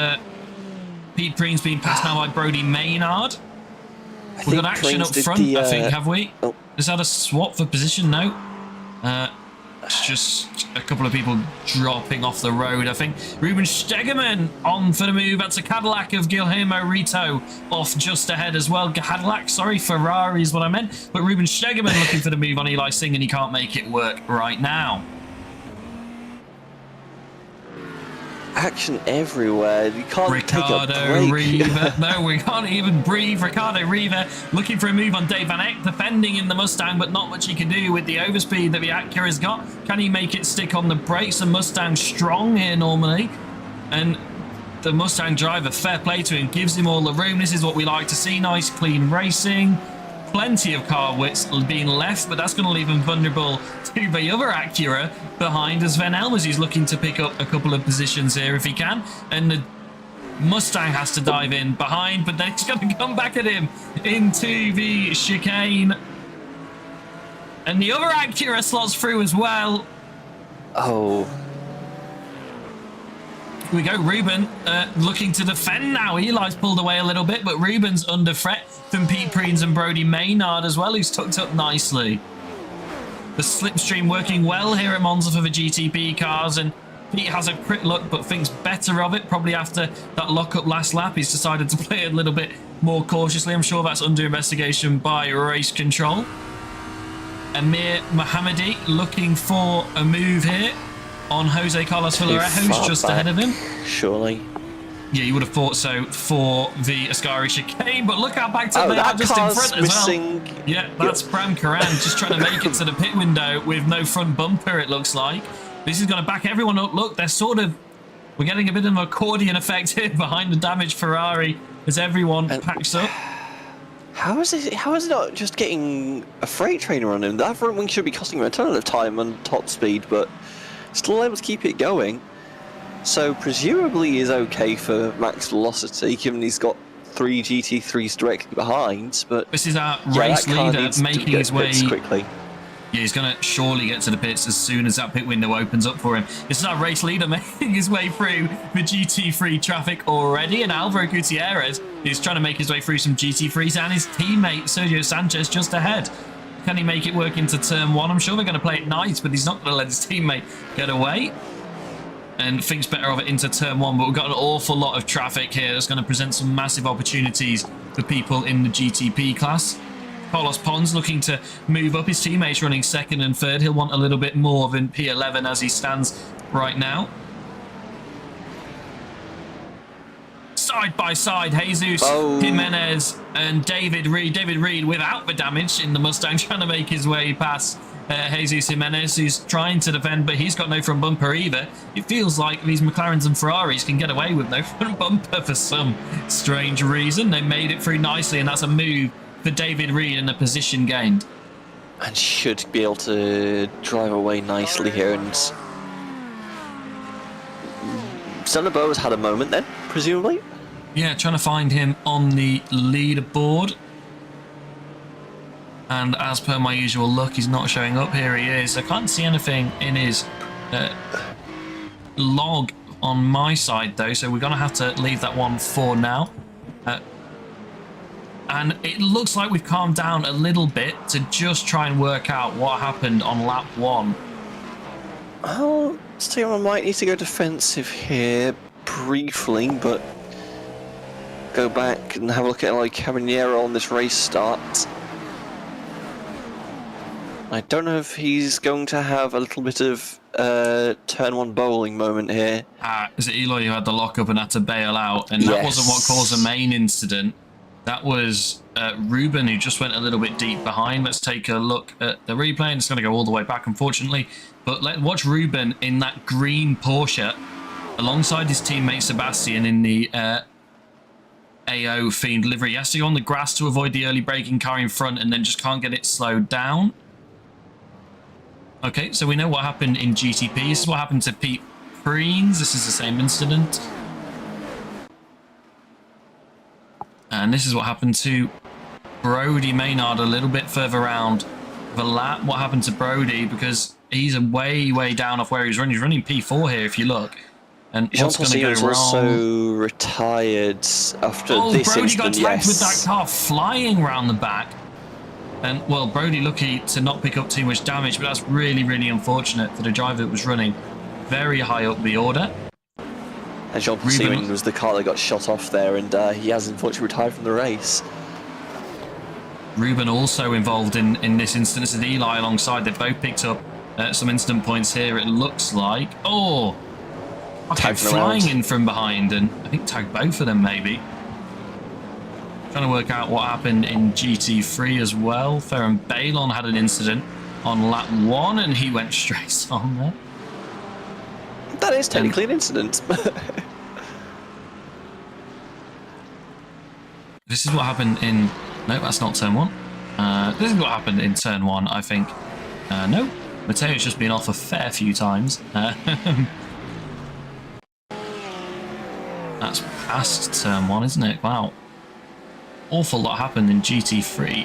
Pete Preen's being passed now by Brody Maynard. We've got action up front, I think, have we? Oh. Is that a swap for position? No. It's just a couple of people dropping off the road, I think. Ruben Stegemann on for the move. That's a Cadillac of Guillermo Rito off just ahead as well. Cadillac, sorry, Ferrari is what I meant. But Ruben Stegemann looking for the move on Eli Singh, and he can't make it work right now. Action everywhere. You can't Ricardo take a break. Riva. No, we can't even breathe. Ricardo Riva looking for a move on Dave Van Eyck, defending in the Mustang, but not much he can do with the overspeed that the Acura's got. Can he make it stick on the brakes? The Mustang strong here normally. And the Mustang driver, fair play to him, gives him all the room. This is what we like to see. Nice, clean racing. Plenty of car widths being left, but that's going to leave him vulnerable to the other Acura behind as Van Elmers. He's looking to pick up a couple of positions here if he can, and the Mustang has to dive in behind, but then he's going to come back at him into the chicane, and the other Acura slots through as well. Oh. Here we go, Ruben looking to defend now. Eli's pulled away a little bit, but Ruben's under threat from Pete Preens and Brody Maynard as well, who's tucked up nicely. The slipstream working well here at Monza for the GTP cars, and Pete has a quick look but thinks better of it. Probably after that lock-up last lap, he's decided to play a little bit more cautiously. I'm sure that's under investigation by race control. Amir Mohammadi looking for a move here on Jose Carlos Villarreal, who's just ahead of him. Surely. Yeah, you would have thought so for the Ascari chicane, but look how backed up they are just in front as well. Yeah, that's Bram Karan just trying to make it to the pit window with no front bumper, it looks like. This is going to back everyone up. Look, they're we're getting a bit of an accordion effect here behind the damaged Ferrari as everyone packs up. How is it not just getting a freight trainer on him? That front wing should be costing him a ton of time on top speed, but still able to keep it going. So presumably is okay for max velocity, given he's got 3 GT3s directly behind. But this is our race leader making his way quickly. Yeah, he's going to surely get to the pits as soon as that pit window opens up for him. This is our race leader making his way through the GT3 traffic already, and Alvaro Gutierrez is trying to make his way through some GT3s, and his teammate Sergio Sanchez just ahead. Can he make it work into turn 1? I'm sure they're going to play it nice, but he's not going to let his teammate get away. And thinks better of it into turn 1, but we've got an awful lot of traffic here that's going to present some massive opportunities for people in the GTP class. Carlos Pons looking to move up. His teammates running 2nd and 3rd. He'll want a little bit more than P11 as he stands right now. Side by side, Jesus Jimenez and David Reed. David Reed without the damage in the Mustang, trying to make his way past Jesus Jimenez, who's trying to defend, but he's got no front bumper either. It feels like these McLarens and Ferraris can get away with no front bumper for some strange reason. They made it through nicely, and that's a move for David Reed and a position gained. And should be able to drive away nicely here. And Senabo has had a moment then, presumably. Yeah, trying to find him on the leaderboard. And as per my usual luck, he's not showing up. Here he is. I can't see anything in his log on my side, though, so we're going to have to leave that one for now. And it looks like we've calmed down a little bit to just try and work out what happened on lap 1. Oh, Steve, I might need to go defensive here briefly, but go back and have a look at like Caminero on this race start. I don't know if he's going to have a little bit of turn 1 bowling moment here. Is it Eloy who had the lockup and had to bail out? And that wasn't what caused the main incident. That was Ruben, who just went a little bit deep behind. Let's take a look at the replay. And it's going to go all the way back, unfortunately. But watch Ruben in that green Porsche alongside his teammate Sebastian in the AO Fiend livery. He has to go on the grass to avoid the early braking car in front and then just can't get it slowed down. Okay, so we know what happened in GTP. This is what happened to Pete Preens. This is the same incident. And this is what happened to Brody Maynard a little bit further around the lap. What happened to Brody, because he's way, way down off where he's running. He's running P4 here, if you look. And what's going to go wrong? Also retired after this Brody incident, got tagged with that car flying round the back. And, well, Brody lucky to not pick up too much damage, but that's really, really unfortunate for the driver that was running very high up the order. And Jean Simon was the car that got shot off there, and he has unfortunately retired from the race. Ruben also involved in this instance with Eli alongside. They've both picked up some incident points here, it looks like. Oh! Okay, flying in from behind, and I think tagged both of them, maybe. Trying to work out what happened in GT3 as well. Ferran Balon had an incident on lap 1, and he went straight on there. That is technically an incident. This is what happened in... No, that's not turn 1. This is what happened in turn 1, I think. No, Mateo's just been off a fair few times. That's past turn 1, isn't it? Wow. Awful lot happened in GT3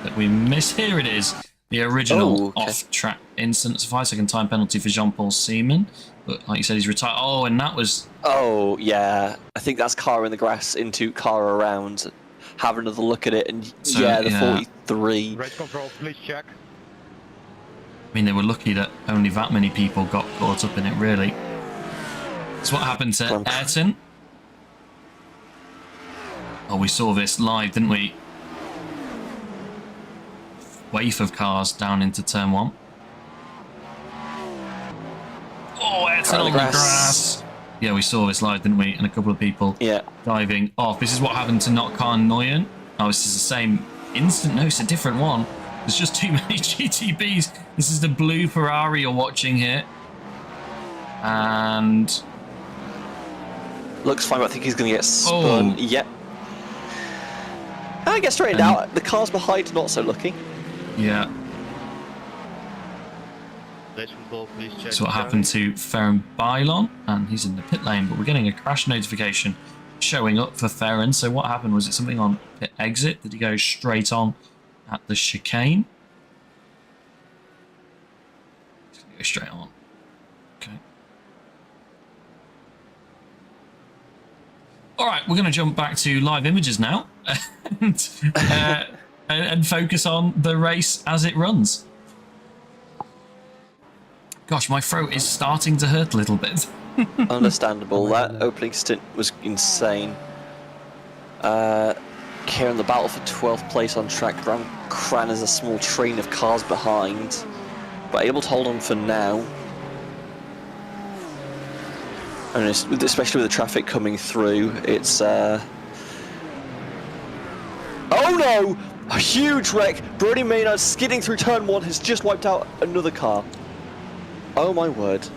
that we missed. Here it is. The original off-track incident. 5-second time penalty for Jean-Paul Seaman. But like you said, he's retired. Oh, and that was... Oh, yeah. I think that's car in the grass into car around. Have another look at it. And so, yeah, the 43. Race control, please check. I mean, they were lucky that only that many people got caught up in it, really. That's what happened to Ayrton. Oh, we saw this live, didn't we? Wave of cars down into turn 1. Oh, Ayrton on the grass. Yeah, we saw this live, didn't we? And a couple of people diving off. This is what happened to Notcar Nguyen. Oh, this is the same instant. No, it's a different one. There's just too many GTBs. This is the blue Ferrari you're watching here. And... looks fine, but I think he's going to get spun. Oh. Yep. I get straightened out. The cars behind not so lucky. Yeah. That's what happened to Ferran Bailon, and he's in the pit lane, but we're getting a crash notification showing up for Ferran. So what happened? Was it something on pit exit? Did he go straight on at the chicane? He's going to go straight on. Okay. All right, we're going to jump back to live images now and focus on the race as it runs. Gosh, my throat is starting to hurt a little bit. Understandable. That opening stint was insane. Here in the battle for 12th place on track, Graham Cran has a small train of cars behind, but able to hold on for now. And especially with the traffic coming through, it's... Oh no! A huge wreck! Brody Maynard skidding through turn 1 has just wiped out another car. Oh my word.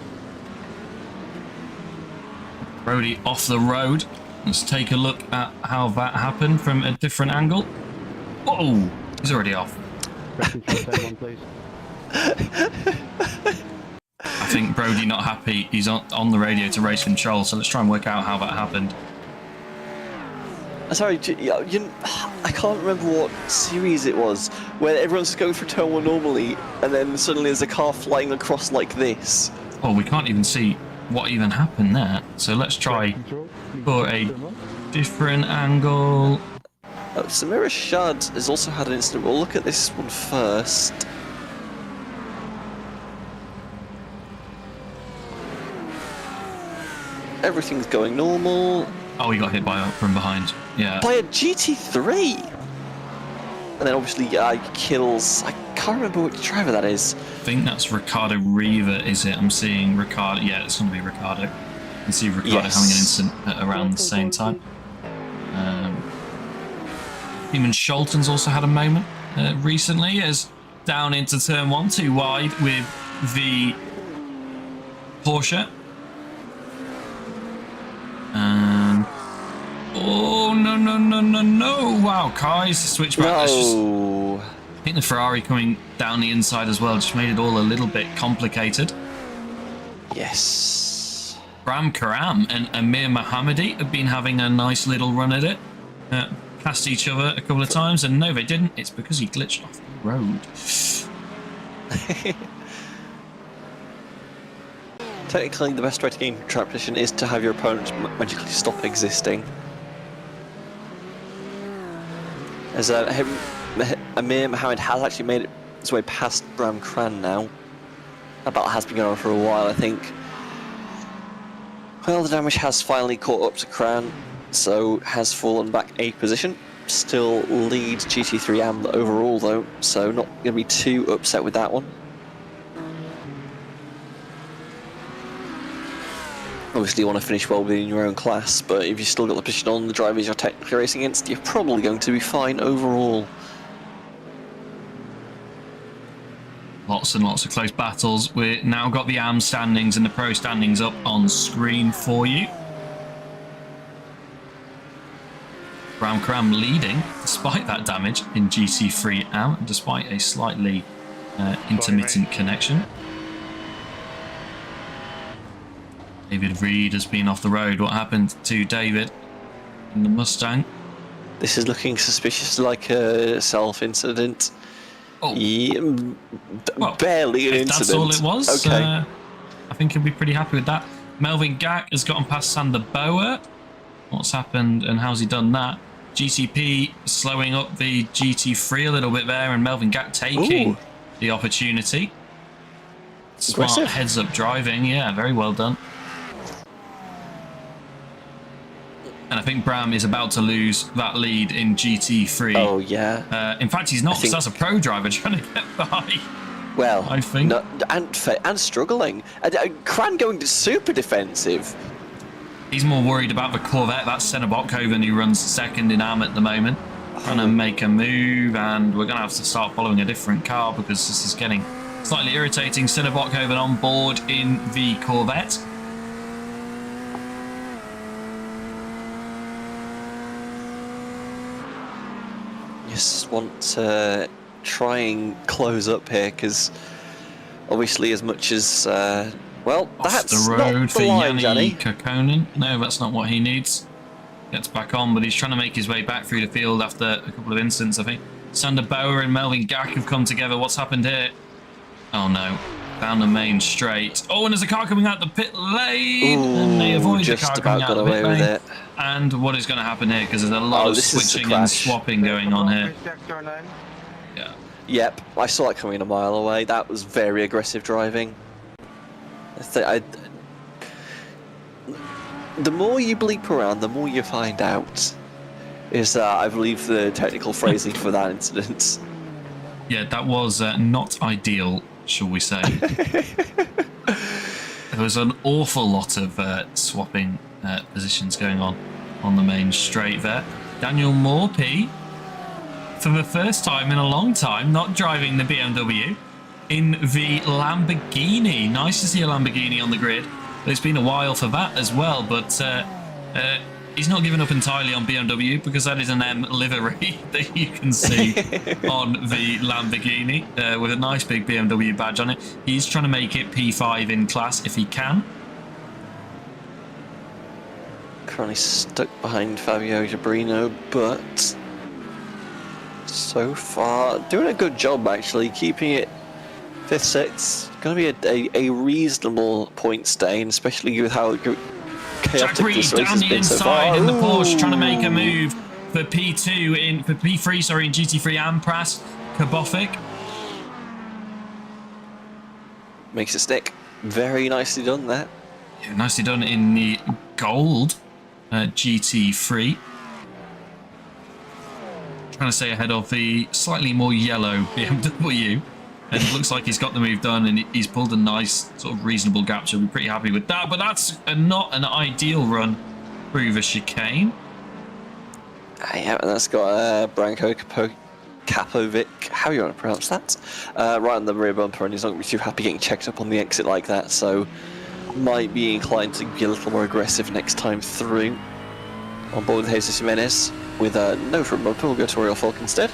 Brody off the road. Let's take a look at how that happened from a different angle. Whoa! He's already off. I think Brody not happy. He's on the radio to race control, so let's try and work out how that happened. Sorry, I can't remember what series it was, where everyone's going for turn 1 normally, and then suddenly there's a car flying across like this. Oh, we can't even see what even happened there. So let's try for a different angle. Samira Shad has also had an incident. We'll look at this one first. Everything's going normal. Oh, he got hit from behind. Yeah. By a GT3! And then obviously kills... I can't remember which driver that is. I think that's Ricardo Riva, is it? I'm seeing Ricardo. Yeah, it's going to be Ricardo. You can see Ricardo Yes. having an incident at around the same time. Even Scholten's also had a moment recently, as down into turn 1, too wide with the Porsche. And oh no! Wow, Kai's switchback. No! I think the Ferrari coming down the inside as well just made it all a little bit complicated. Yes. Bram Karam and Amir Mohammadi have been having a nice little run at it. Passed each other a couple of times, and no, they didn't. It's because he glitched off the road. Technically, the best way to gain track position is to have your opponent magically stop existing. As Amir Mohammed has actually made it his way past Bram Kran now. That battle has been going on for a while, I think. Well, the damage has finally caught up to Kran, so has fallen back a position. Still leads GT3 Am overall though, so not going to be too upset with that one. Obviously you want to finish well within your own class, but if you've still got the position on the drivers you're technically racing against, you're probably going to be fine overall. Lots and lots of close battles. We've now got the AM standings and the Pro standings up on screen for you. Bram Karam leading despite that damage in GT3 AM, despite a slightly intermittent connection. David Reed has been off the road. What happened to David in the Mustang? This is looking suspicious like a self-incident. Oh, Yeah, well, barely an if incident. that's all it was. Okay. I think he'll be pretty happy with that. Melvin Gack has gotten past Sander Boer. What's happened and how's he done that? GTP slowing up the GT3 a little bit there, and Melvin Gack taking the opportunity. Smart Aggressive. heads-up driving, yeah, very well done. And I think Bram is about to lose that lead in GT3. Oh yeah. In fact, he's not, because that's a pro driver trying to get by. Well, I think. no, and struggling. Kran going super defensive. He's more worried about the Corvette. That's Senna Botkoven, who runs second in AM at the moment. Trying to make a move, and we're going to have to start following a different car because this is getting slightly irritating. Senna Botkoven on board in the Corvette. Just want to try and close up here because obviously, as much as well, Off that's the not road the for line, Yanni Johnny. Kokkonen. No, that's not what he needs. Gets back on, but he's trying to make his way back through the field after a couple of incidents, I think. Sander Bauer and Melvin Gack have come together. What's happened here? Oh no. Down the main straight. Oh, and there's a car coming out the pit lane. And they avoid the car coming out the pit lane. It. And what is going to happen here? Because there's a lot of this is a switching and crash. swapping going on here. Yeah. Yep, I saw that coming a mile away. That was very aggressive driving. The more you bleep around, the more you find out. Is I believe the technical phrasing for that incident. Yeah, that was not ideal, shall we say. There was an awful lot of swapping positions going on the main straight there. Daniel Morphy, for the first time in a long time, not driving the BMW, in the Lamborghini. Nice to see a Lamborghini on the grid. It's been a while for that as well, but he's not given up entirely on BMW because that is an M livery that you can see on the Lamborghini with a nice big BMW badge on it. He's trying to make it P5 in class if he can. Currently stuck behind Fabio Jabrino, but so far doing a good job actually, keeping it 5th, 6th. Going to be a reasonable point stay, and especially with how Jack chaotic Reed this race down has the been so inside far. in the Porsche, trying to make a Ooh. move for P3, sorry, in GT3 Ampras Kabofic. Makes it stick. Very nicely done there. Yeah, nicely done in the gold GT3. Trying to stay ahead of the slightly more yellow BMW. And it looks like he's got the move done, and he's pulled a nice, sort of reasonable gap. So we're pretty happy with that. But that's not an ideal run through the chicane. Yeah, and that's got Branko Kapovic, how you want to pronounce that, right on the rear bumper, and he's not going to be too happy getting checked up on the exit like that, so might be inclined to be a little more aggressive next time through. On board with Jesus Jimenez with no front bumper, we'll go to Oriol Falk instead.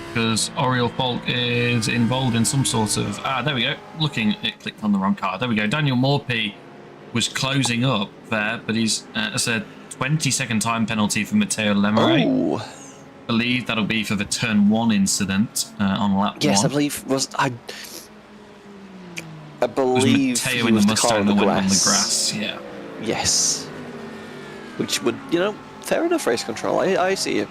Because Oriol Falk is involved in some sort of... there we go. It clicked on the wrong car. There we go. Daniel Morphy was closing up there, but he's... it's a 20-second time penalty for Matteo Lemire. Oh. I believe that'll be for the turn 1 incident on lap 1. Yes, I believe I believe Matteo he in was the the car Mustang on that the went on the grass. grass, yeah. Yes. Which would, fair enough, race control. I see you.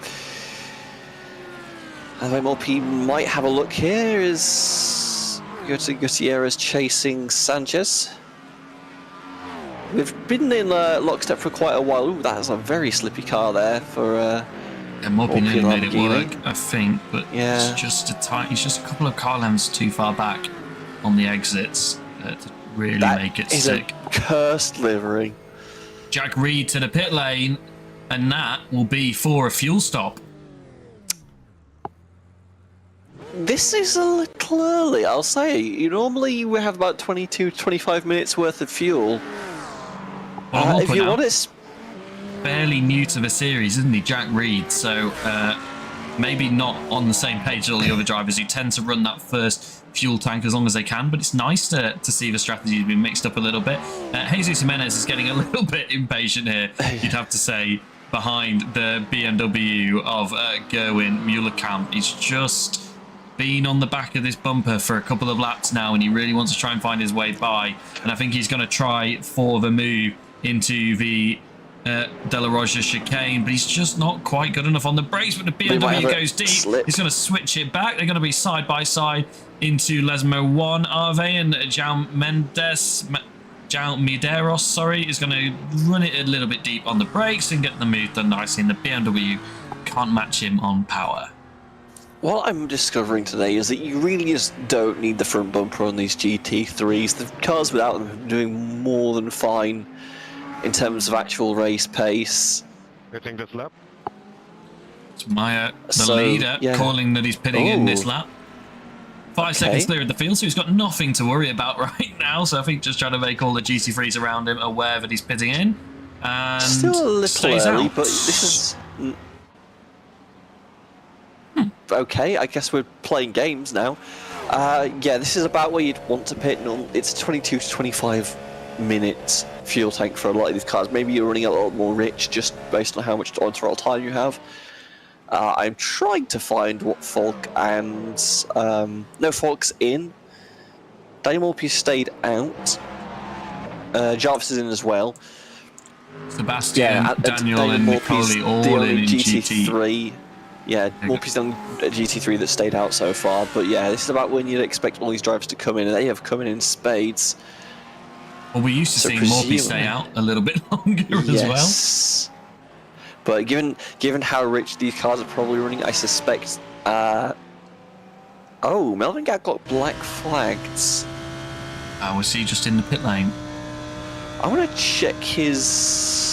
I think Morphy might have a look here. Is Gutierrez chasing Sanchez? We've been in lockstep for quite a while. Ooh, that is a very slippy car there for. And Morphy nearly made it Lamborghini. work, I think, but Yeah. it's just he's just a couple of car lengths too far back on the exits to really make it is sick. a cursed livery. Jack Reed to the pit lane, and that will be for a fuel stop. This is a little early, I'll say. Normally we have about 22-25 minutes worth of fuel. Well, I will If point you out, want it, fairly new to the series, isn't he, Jack Reed? So maybe not on the same page as all the other drivers who tend to run that first fuel tank as long as they can, but it's nice to see the strategies being mixed up a little bit. Jesus Jimenez is getting a little bit impatient here, you'd have to say, behind the BMW of Gerwin Muellerkamp. He's just been on the back of this bumper for a couple of laps now, and he really wants to try and find his way by, and I think he's going to try for the move into the De La Roja chicane, but he's just not quite good enough on the brakes. But the BMW goes deep. Slip. He's going to switch it back. They're going to be side by side into Lesmo 1. Arve and João Medeiros, sorry, is going to run it a little bit deep on the brakes and get the move done nicely. And the BMW can't match him on power. what I'm discovering today is that you really just don't need the front bumper on these GT3s. The cars without them are doing more than fine in terms of actual race pace. Getting this lap. It's Maya, the So, leader, yeah. calling that he's pitting in this Ooh. lap. 5 seconds clear of the field, so he's got nothing to worry about right now. So I think just trying to make all the GT3s around him aware that he's pitting in. And Still a little stays early, out. but this is... Okay, I guess we're playing games now. Yeah, this is about where you'd want to pit. It's 22 to 25 minutes fuel tank for a lot of these cars. Maybe you're running a little more rich just based on how much on-throttle time you have. I'm trying to find what Falk and... no, Falk's in. Daniel Morphy stayed out. Jarvis is in as well. Sebastian, Daniel and Morphy's Nicoli all the in only GT. GT3. Yeah, Morphy's done a GT3 that stayed out so far, but yeah, this is about when you'd expect all these drivers to come in, and they have come in spades. Well, we used to So see Morphy presumably- stay out a little bit longer as well. But given how rich these cars are probably running, I suspect... oh, Melvin Gatt got black flagged. Was he just in the pit lane? I want to check his...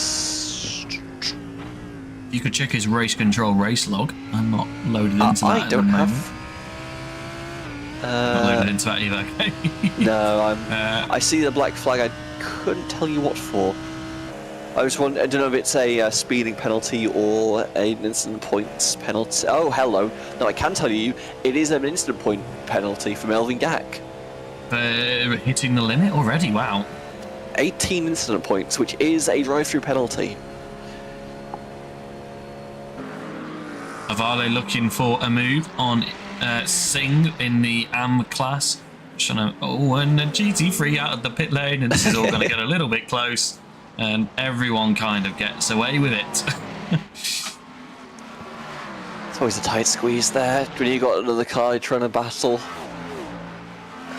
You could check his race control race log. I'm not loaded into that I at the don't moment. have... Not loaded into that either. Okay. No, I see the black flag. I couldn't tell you what for. I don't know if it's a speeding penalty or an incident points penalty. Oh, hello. No, I can tell you, it is an incident point penalty for Melvin Gack. Hitting the limit already. Wow. 18 incident points, which is a drive-through penalty. Avale looking for a move on Singh in the AM class. And a GT3 out of the pit lane, and this is all going to get a little bit close, and everyone kind of gets away with it. It's always a tight squeeze there when you got another car you're trying to battle.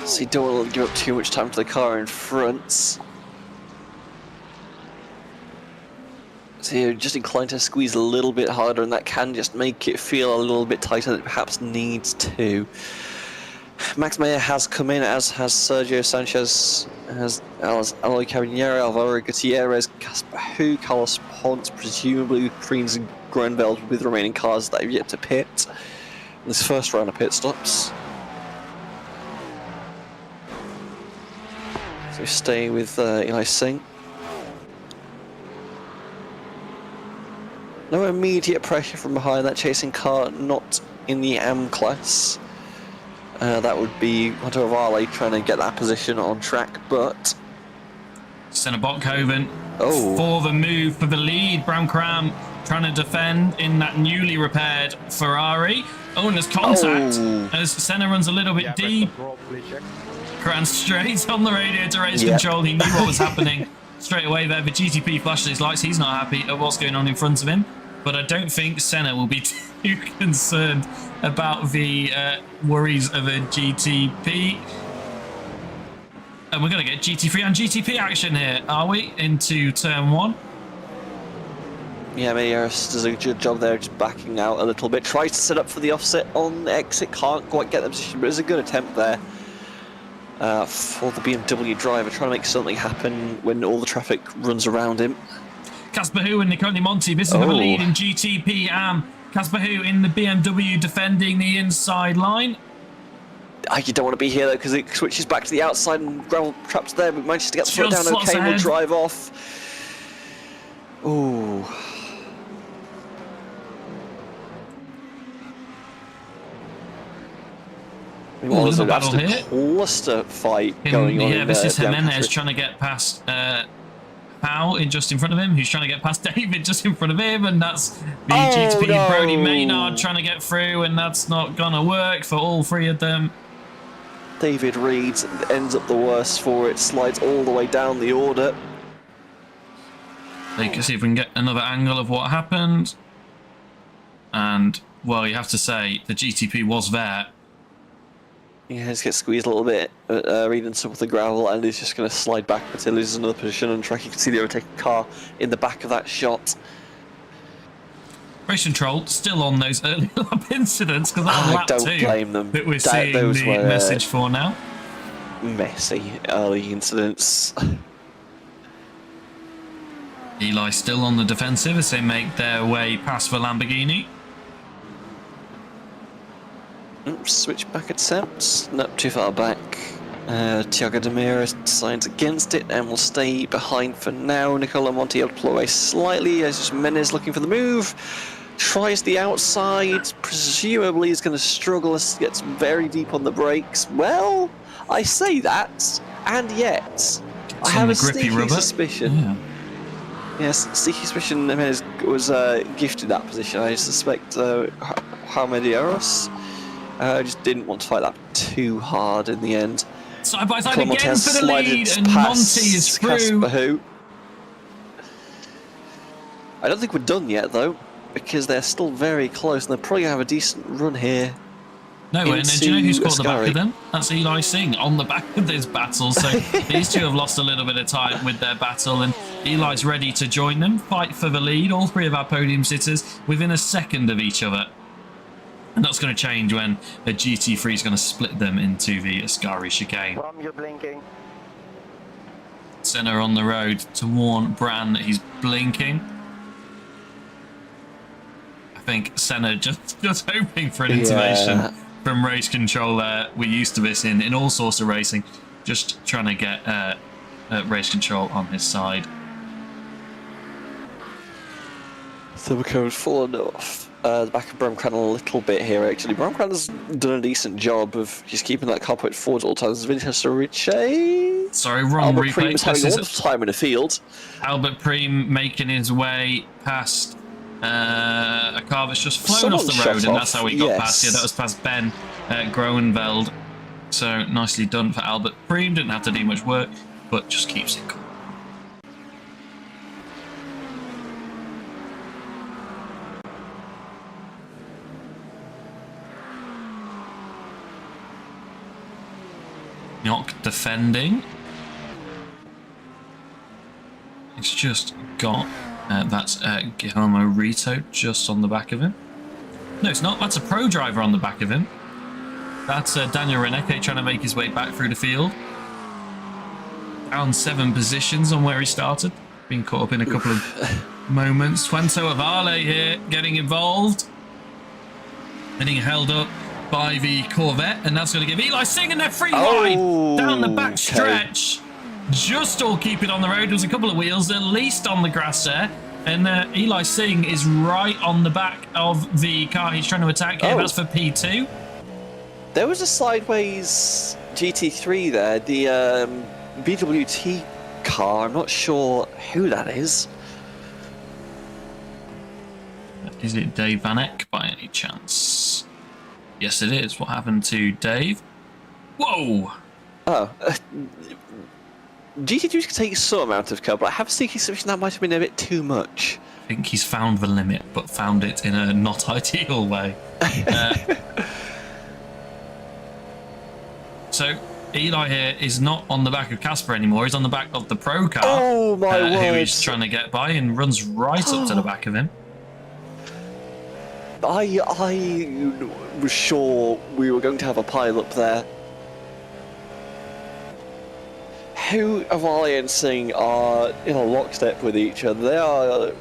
So you don't want to give up too much time to the car in front. This here, just inclined to squeeze a little bit harder, and that can just make it feel a little bit tighter than it perhaps needs to. Max Meyer has come in, as has Sergio Sanchez, as Aloy Carabinieri, Alvaro Gutierrez, Casper Hu, Carlos Ponce, presumably Prins and Grenveld with the remaining cars that have yet to pit. This first round of pit stops. So stay with Eli Singh. No immediate pressure from behind that chasing car, not in the AM class. That would be Otto Vale trying to get that position on track, but... Senna Bokhoven Oh. for the move, for the lead. Brown Cram trying to defend in that newly repaired Ferrari. Oh, and there's contact as Senna runs a little bit deep. Cran straight on the radio to race control. He knew what was happening straight away there. The GTP flashed his lights. He's not happy at what's going on in front of him. But I don't think Senna will be too concerned about the worries of a GTP. And we're going to get GT3 and GTP action here, are we? Into turn 1. Yeah, Medeiros does a good job there, just backing out a little bit. Tries to set up for the offset on the exit, can't quite get the position, but it's a good attempt there for the BMW driver, trying to make something happen when all the traffic runs around him. Casper Hu and Nicole Monti, this is the lead in GTP. Casper Hu in the BMW defending the inside line. You don't want to be here though, because it switches back to the outside and gravel traps there, but manages to get the foot down. Okay, we'll drive off. Ooh. Well, there's an absolute cluster fight going on. Yeah, this is Jimenez trying to get past Powell just in front of him, who's trying to get past David just in front of him, and that's the GTP Brody Maynard trying to get through, and that's not gonna work for all three of them. David Reed ends up the worst for it, slides all the way down the order. You can see if we can get another angle of what happened. And, well, you have to say, the GTP was there. Yeah, just gets squeezed a little bit. Reed ends up with the gravel, and he's just going to slide back until he loses another position on track. You can see the overtaking car in the back of that shot. Race control still on those early lap incidents, because that's lap 2 don't blame them. That we're seeing the message for now. Messy early incidents. Eli still on the defensive as they make their way past the Lamborghini. Switchback attempts, not too far back. Thiago Demira decides against it and will stay behind for now. Nicola Monti able to pull away slightly as Jimenez looking for the move. Tries the outside, presumably is going to struggle as he gets very deep on the brakes. Well, I say that, and yet I have a sneaky suspicion. Yeah. Yes, sneaky suspicion Jimenez was gifted that position. I suspect Medeiros just didn't want to fight that too hard in the end. Side by side again for the lead, and Monty is through. I don't think we're done yet though, because they're still very close, and they're probably going to have a decent run here. No, and do you know who's caught the back of them? That's Eli Singh on the back of this battle. So these two have lost a little bit of time with their battle, and Eli's ready to join them, fight for the lead. All three of our podium sitters within a second of each other. And that's going to change when the GT3 is going to split them into the Ascari chicane. You're blinking. Senna on the road to warn Bran that he's blinking. I think Senna just hoping for an intervention from race control there. We're used to this in all sorts of racing. Just trying to get race control on his side. Thermocode fallen off. The back of Bromcran a little bit here actually. Bromcran's done a decent job of just keeping that car point forward at all times. Vinicius Riche. Sorry, wrong Albert replay. Preem's having a wonderful time in the field. Albert Preem making his way past a car that's just flown off the road, and that's how he got past. Yeah, that was past Ben Groenveld. So nicely done for Albert Preem. Didn't have to do much work, but just keeps it cool. Not defending. It's just got That's Guillermo Rito just on the back of him. No, it's not. That's a pro driver on the back of him. That's Daniel Reneke trying to make his way back through the field. Down 7 positions on where he started. Being caught up in a couple of moments. Fuento Avale here getting involved. Getting held up by the Corvette. And that's going to give Eli Singh and they're free wide down the back stretch. Just all keep it on the road. There was a couple of wheels at least on the grass there. And Eli Singh is right on the back of the car he's trying to attack here. That's for P2. There was a sideways GT3 there. The BWT car. I'm not sure who that is. Is it Dave Van Eck by any chance? Yes, it is. What happened to Dave? Whoa! Oh. GT3s can take some amount of cover, but I have a sneaky suspicion that might have been a bit too much. I think he's found the limit, but found it in a not ideal way. So, Eli here is not on the back of Casper anymore. He's on the back of the pro car. Oh my word! Who he's trying to get by and runs right up to the back of him. I was sure we were going to have a pile-up there. Who Avale and Singh are in a lockstep with each other. They are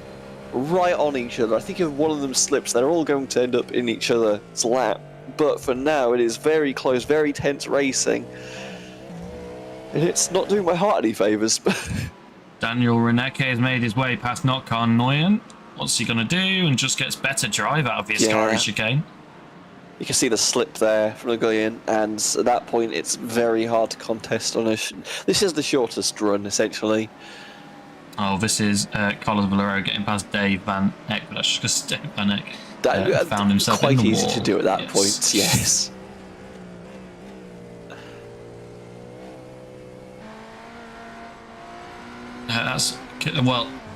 right on each other. I think if one of them slips, they're all going to end up in each other's lap. But for now, it is very close, very tense racing. And it's not doing my heart any favours. Daniel Reneke has made his way past Notcar Nguyen. What's he going to do? And just gets better drive out of the Ascari chicane. You can see the slip there from Nguyen, and at that point, it's very hard to contest on a... This is the shortest run, essentially. Oh, this is Carlos Valero getting past Dave Van Eck, but that's just Dave Van Eck. Found himself quite in the easy wall. to do at that point, yes.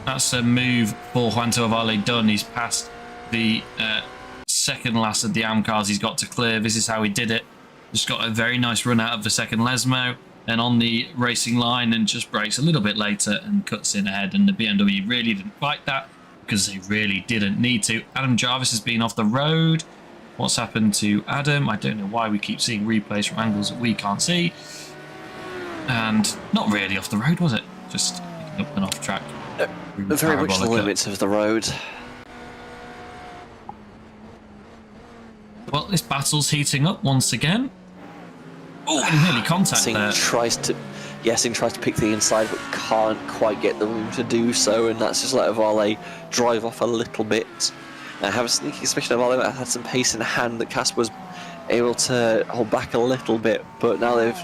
That's a move for Juanto Avale done. He's passed the second last of the AM cars he's got to clear. This is how he did it. Just got a very nice run out of the second Lesmo and on the racing line and just brakes a little bit later and cuts in ahead. And the BMW really didn't fight that because they really didn't need to. Adam Jarvis has been off the road. What's happened to Adam? I don't know why we keep seeing replays from angles that we can't see. And not really off the road, was it? Just picking up and off track. Very much the limits of the road. Well, this battle's heating up once again. Oh, nearly contact Singh there. tries to pick the inside, but can't quite get the room to do so, and that's just let Avale drive off a little bit. I have a sneaky suspicion Avale had some pace in hand that Casper was able to hold back a little bit, but now they've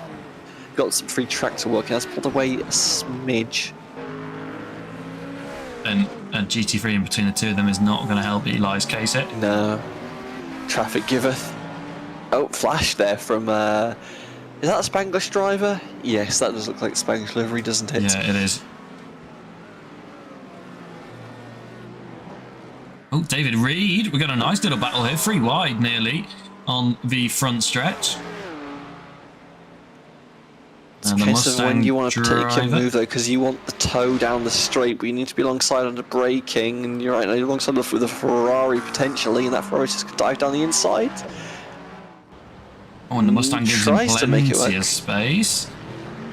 got some free track to work, and that's pulled away a smidge. And GT3 in between the two of them is not going to help Eli's case it. No. Traffic giveth. Oh, flash there from... is that a Spanglish driver? Yes, that does look like Spanglish livery, doesn't it? Yeah, it is. Oh, David Reed. We've got a nice little battle here. 3 wide nearly on the front stretch. It's a case of when you want to take your move though, because you want the toe down the straight, but you need to be alongside under braking, and you're right now alongside with a Ferrari potentially, and that Ferrari just could dive down the inside. Oh, and the Mustang gives him plenty of space.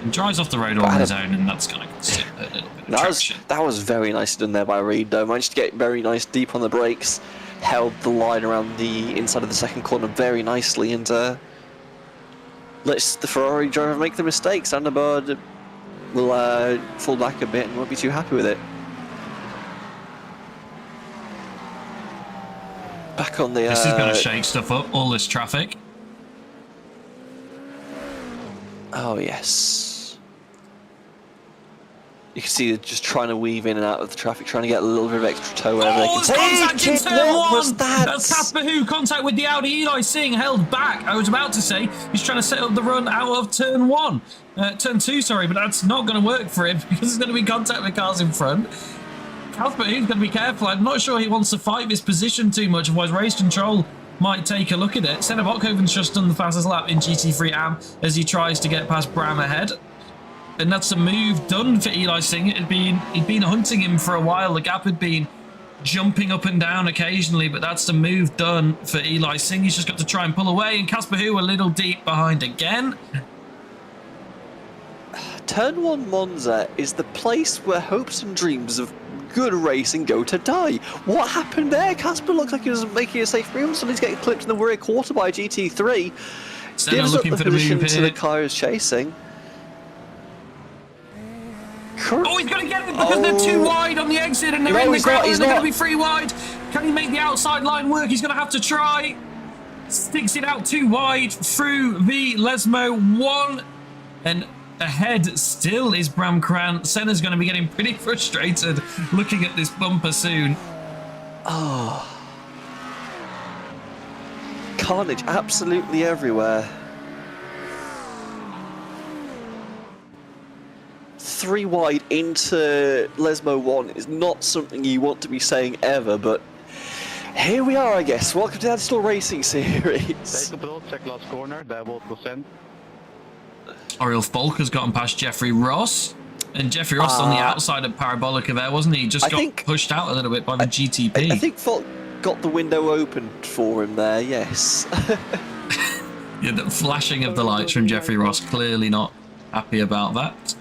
And drives off the road on his own, and that's going to consume a little bit of traction. That was very nice done there by Reed though. Managed to get very nice deep on the brakes, held the line around the inside of the second corner very nicely, and lets the Ferrari driver make the mistake. Thunderbird will fall back a bit and won't be too happy with it. Back on the... This is going to shake stuff up, all this traffic. Oh, yes. You can see they're just trying to weave in and out of the traffic, trying to get a little bit of extra toe wherever they can take it. What was that? That's Casper Who. Contact with the Audi. Eli Singh held back. I was about to say he's trying to set up the run out of turn 1. Turn 2, sorry, but that's not going to work for him because there's going to be contact with cars in front. Casper Who's going to be careful. I'm not sure he wants to fight this position too much, otherwise race control might take a look at it. Senna Bokhoven's just done the fastest lap in GT3 AM as he tries to get past Bram ahead. And that's a move done for Eli Singh. He'd been hunting him for a while. The gap had been jumping up and down occasionally, but that's the move done for Eli Singh. He's just got to try and pull away, and Casper Hu a little deep behind again. Turn 1 Monza is the place where hopes and dreams of good racing go to die. What happened there? Casper looked like he was making a safe move, suddenly he's getting clipped in the rear quarter by GT3. Senna Gives up looking the for the move position to here. the car who's chasing. Oh, he's going to get it because they're too wide on the exit, and they're No, in the he's not, gravel, he's and they're going not. to be free wide. Can he make the outside line work? He's going to have to try. Sticks it out too wide through the Lesmo 1. And ahead still is Bram Kran. Senna's going to be getting pretty frustrated looking at this bumper soon. Oh. Carnage absolutely everywhere. 3 wide into Lesmo 1 is not something you want to be saying ever, but here we are, I guess. Welcome to the Still Racing Series. Take control, check last corner, double percent. Oriel Falk has gotten past Jeffrey Ross. And Jeffrey Ross on the outside of Parabolica there, wasn't he? Just got pushed out a little bit by the GTP. I think Falk got the window open for him there, yes. Yeah, the flashing of the lights from Jeffrey Ross, clearly not happy about that.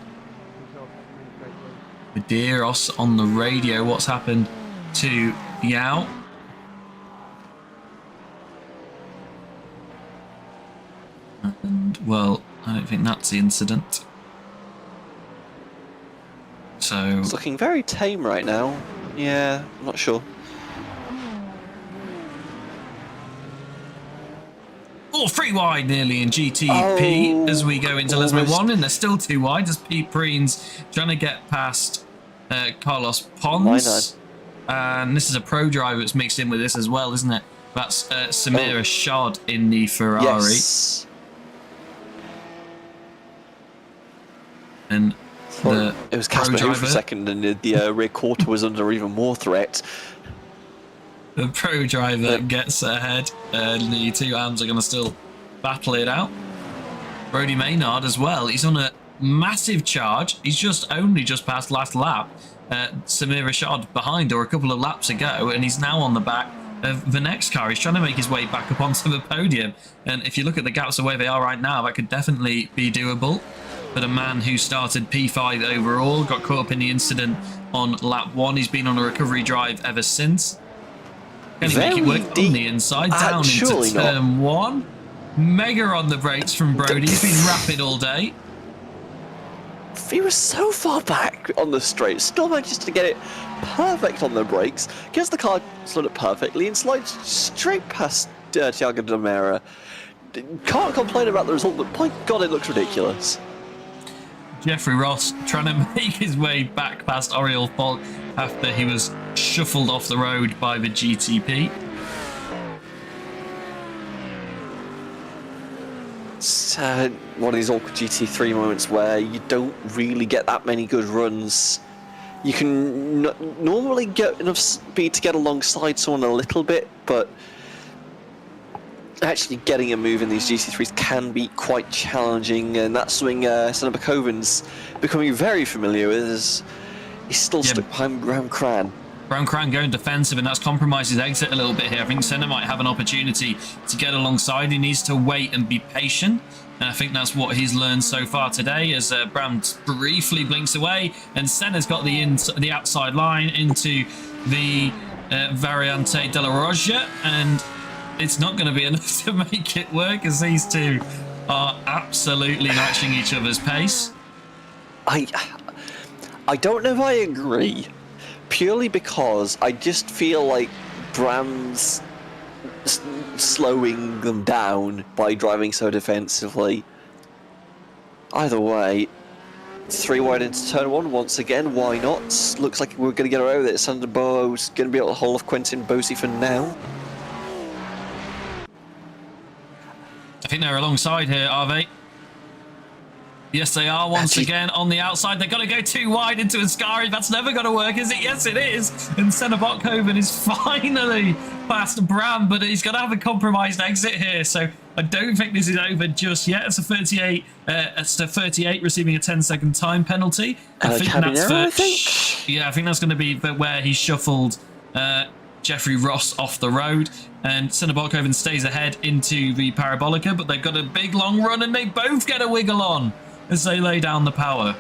Medeiros on the radio, what's happened to Yao? And, well, I don't think that's the incident. So... It's looking very tame right now. Yeah, I'm not sure. Oh, 3 wide nearly in GTP as we go into Lesmo 1, and they're still 2 wide as Pete Preen's trying to get past Carlos Pons. And this is a pro driver that's mixed in with this as well, isn't it? That's Samir Ashad in the Ferrari. Yes. And it was Casper Hu for a second, and the rear quarter was under even more threat. The pro driver gets ahead, and the 2 AMs are going to still battle it out. Brody Maynard as well. He's on a massive charge. He's only just past last lap. Samir Rashad behind, or a couple of laps ago, and he's now on the back of the next car. He's trying to make his way back up onto the podium. And if you look at the gaps the way they are right now, that could definitely be doable. But a man who started P5 overall, got caught up in the incident on lap 1. He's been on a recovery drive ever since. Can he make it work on the inside, down into turn 1? Mega on the brakes from Brody. He's been rapid all day. He was so far back on the straight, still manages to get it perfect on the brakes, gets the car slowed up perfectly, and slides straight past Thiago de Mera. Can't complain about the result, but my God, it looks ridiculous. Jeffrey Ross trying to make his way back past Oriel Falk after he was shuffled off the road by the GTP. It's one of these awkward GT3 moments where you don't really get that many good runs. You can normally get enough speed to get alongside someone a little bit, but actually getting a move in these GT3s can be quite challenging, and that's something Senna Bakoven's becoming very familiar with. He's still stuck behind Bram Kran. Bram Kran going defensive, and that's compromised his exit a little bit here. I think Senna might have an opportunity to get alongside. He needs to wait and be patient, and I think that's what he's learned so far today as Bram briefly blinks away, and Senna's got the outside line into the Variante della Roggia, and it's not going to be enough to make it work as these two are absolutely matching each other's pace. I don't know if I agree, purely because I just feel like Bram's slowing them down by driving so defensively. Either way, 3 wide into turn 1 once again, why not? Looks like we're going to get away with it. Sander Bo's going to be able to hold off Quentin Bosi for now. I think they're alongside here, are they? Yes, they are once again on the outside. They're going to go 2 wide into Ascari. That's never going to work, is it? Yes, it is. And Senna Botkoven is finally past Bram, but he's going to have a compromised exit here. So I don't think this is over just yet. It's a 38. It's a 38 receiving a 10-second time penalty. I think cabin that's error, for. Yeah, I think that's going to be where he shuffled Jeffrey Ross off the road, and Sinnebarkoven stays ahead into the Parabolica, but they've got a big long run, and they both get a wiggle on as they lay down the power.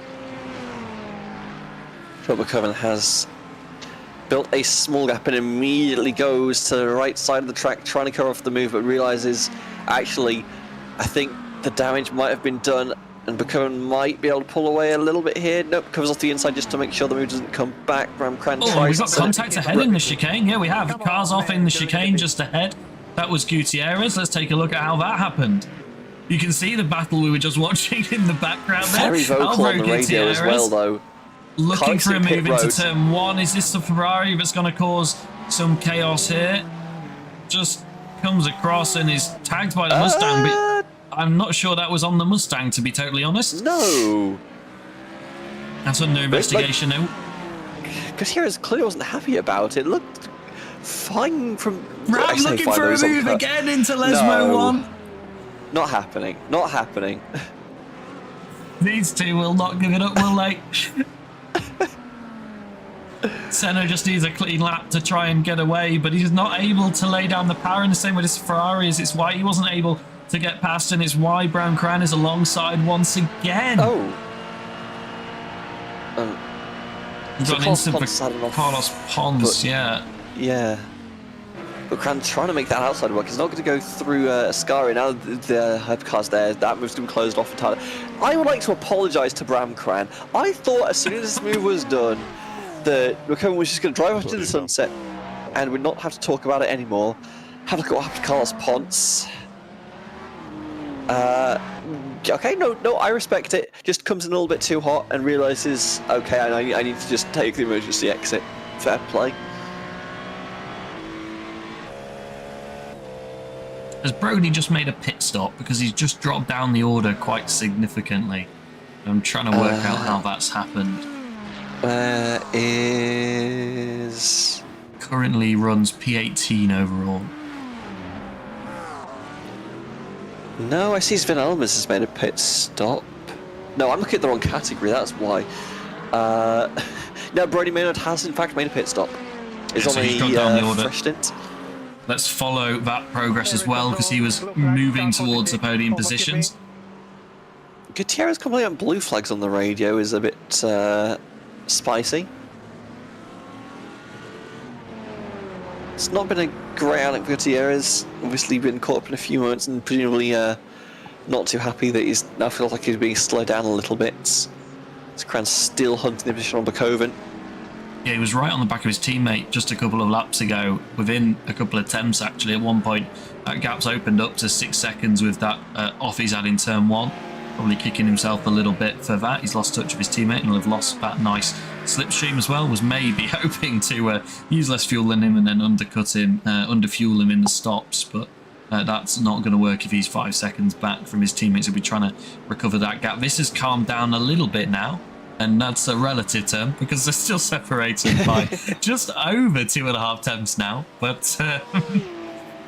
Sinnebarkoven has built a small gap and immediately goes to the right side of the track trying to cover off the move, but realizes actually I think the damage might have been done and Barkoven might be able to pull away a little bit here. Nope, covers off the inside just to make sure the move doesn't come back. Ramkran tries. We've got contact ahead in the chicane. Yeah, we have. Cars off in the chicane just ahead. That was Gutierrez. Let's take a look at how that happened. You can see the battle we were just watching in the background there. Very vocal on the radio as well, though. Looking for a move into road. turn 1. Is this the Ferrari that's going to cause some chaos here? Just comes across and is tagged by the Mustang, but I'm not sure that was on the Mustang, to be totally honest. No. That's under investigation now. Gutierrez clearly wasn't happy about it. Looked fine from... Right, looking for a move again into Lesmo 1. Not happening. Not happening. These two will not give it up, will they? Senna just needs a clean lap to try and get away, but he's not able to lay down the power in the same way as Ferraris. It's why he wasn't able to get past, and it's why Brown Cran is alongside once again. Oh. We've got an instant for Carlos Pons, yeah. Yeah. But Cran's trying to make that outside work. He's not going to go through Ascari. Now the hypercar's there. That move's been closed off entirely. I would like to apologise to Bram Cran. I thought as soon as this move was done, that Barkoven was just going to drive off to the sunset and would not have to talk about it anymore. Have a look at what happened to Carlos Ponce. Okay, no, I respect it. Just comes in a little bit too hot and realises, okay, I need to just take the emergency exit. Fair play. Has Brody just made a pit stop because he's just dropped down the order quite significantly? I'm trying to work out how that's happened. Where is... Currently runs P18 overall. No, I see Sven Elmas has made a pit stop. No, I'm looking at the wrong category, that's why. No, Brody Maynard has in fact made a pit stop. He's on a fresh stint. Let's follow that progress as well, because he was moving towards the podium positions. Gutierrez complaining on blue flags on the radio is a bit spicy. It's not been a great outing for Gutierrez. Obviously been caught up in a few moments and presumably not too happy that he's now feels like he's being slowed down a little bit. Kran's still hunting the position on Barkoven. Yeah, he was right on the back of his teammate just a couple of laps ago, within a couple of attempts actually. At one point, that gap's opened up to 6 seconds with that off he's had in turn 1. Probably kicking himself a little bit for that. He's lost touch of his teammate and will have lost that nice slipstream as well. Was maybe hoping to use less fuel than him and then undercut him, underfuel him in the stops, but that's not going to work if he's 5 seconds back from his teammates. He'll be trying to recover that gap. This has calmed down a little bit now. And that's a relative term because they're still separated by just over 2.5 temps now. But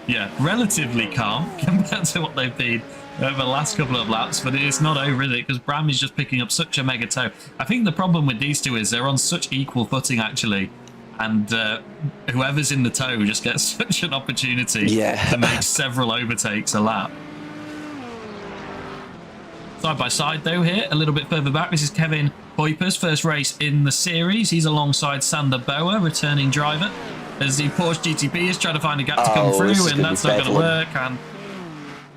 yeah, relatively calm compared to what they've been over the last couple of laps. But it's not over, is it? Because Bram is just picking up such a mega toe. I think the problem with these two is they're on such equal footing, actually. And whoever's in the toe just gets such an opportunity to make several overtakes a lap. Side by side, though, here, a little bit further back. This is Kevin Kuiper's first race in the series. He's alongside Sander Boer, returning driver, as the Porsche GTB is trying to find a gap to come through, and that's not going to work. And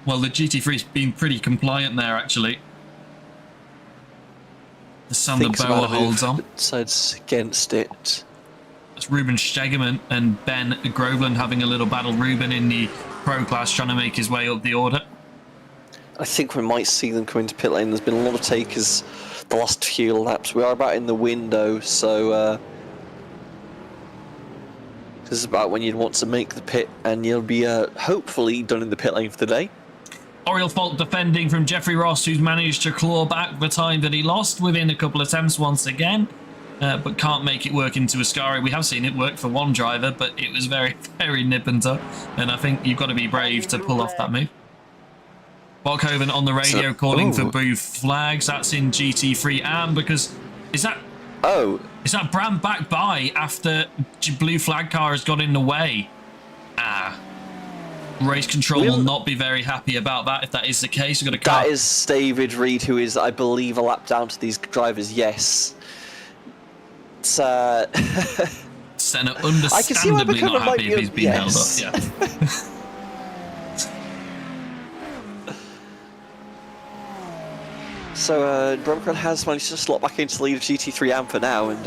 well, the GT3's been pretty compliant there, actually. The Sander Boer holds on. Decides against it. That's Ruben Stegemann and Ben Groveland having a little battle. Ruben in the Pro Class trying to make his way up the order. I think we might see them come into pit lane. There's been a lot of takers the last few laps. We are about in the window, so this is about when you'd want to make the pit, and you'll be hopefully done in the pit lane for the day. Oriel Fault defending from Jeffrey Ross, who's managed to claw back the time that he lost within a couple of attempts once again, but can't make it work into Ascari. We have seen it work for one driver, but it was very, very nip and tuck, and I think you've got to be brave to pull off that move. Bokhoven on the radio calling for ooh. blue flags. That's in GT3 AM because is that Bram back by after blue flag car has got in the way? Race control will not be very happy about that if that is the case. We've got a car. That is David Reed, who is, I believe, a lap down to these drivers. Yes. It's, Senna understandably not happy if he's been held up. Yeah. So Bromcon has managed to slot back into the lead of GT3 AM for now, and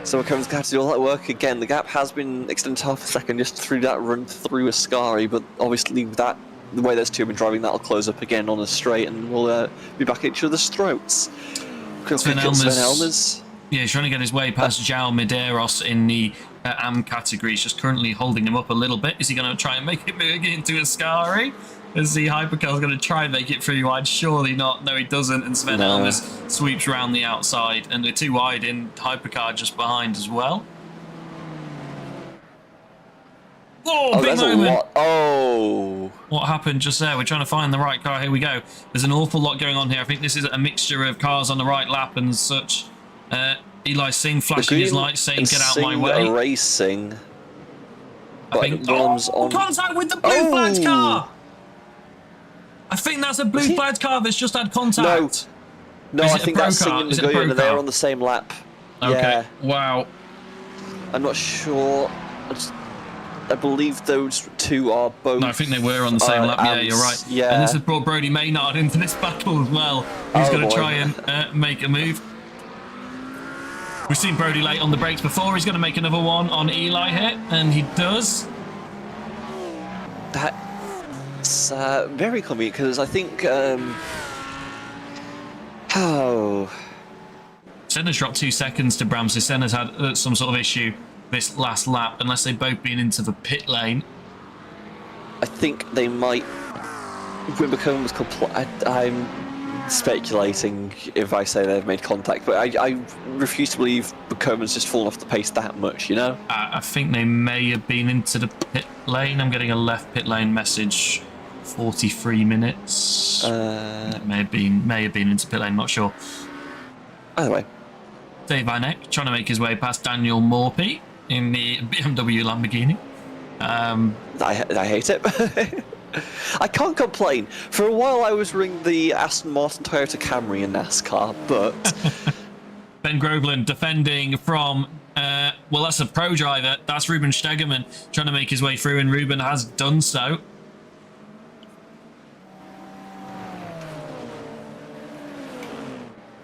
so McCoven's going to have to do all that work again. The gap has been extended half a second just through that run through Ascari, but obviously with that, the way those two have been driving, that'll close up again on a straight, and we'll be back at each other's throats. Sven Elmers. Yeah, he's trying to get his way past João Medeiros in the AM category. He's just currently holding him up a little bit. Is he going to try and make it move into Ascari? Is the hypercar's going to try and make it through wide? Surely not. No, he doesn't. And Sven Elmers sweeps round the outside, and they're too wide in hypercar just behind as well. Oh, big moment. What happened just there? We're trying to find the right car. Here we go. There's an awful lot going on here. I think this is a mixture of cars on the right lap and such. Eli Singh flashing his lights saying, get out my way. Racing. I think, contact with the blue flags car. I think that's a blue flags car that's just had contact. No, I think that's Singh and Nguyen, they're on the same lap. Okay, yeah. Wow. I'm not sure. I believe those two are both... No, I think they were on the same lap. Yeah, you're right. Yeah. And this has brought Brody Maynard into this battle as well. He's going to try and make a move. We've seen Brody late on the brakes before. He's going to make another one on Eli here, and he does. That's very convenient, because I think... Senna's dropped 2 seconds to Bram, so Senna's had some sort of issue this last lap, unless they've both been into the pit lane. I think they might... Wimbledon was I'm speculating if I say they've made contact, but I refuse to believe Bacoman's just fallen off the pace that much, you know? I think they may have been into the pit lane. I'm getting a left pit lane message. 43 minutes. It may have been into pit lane, not sure. Either way. Dave Vanek trying to make his way past Daniel Morphy in the BMW Lamborghini. I hate it. I can't complain. For a while I was running the Aston Martin Toyota Camry in NASCAR, but... Ben Groveland defending from, well, that's a pro driver. That's Ruben Stegemann trying to make his way through, and Ruben has done so.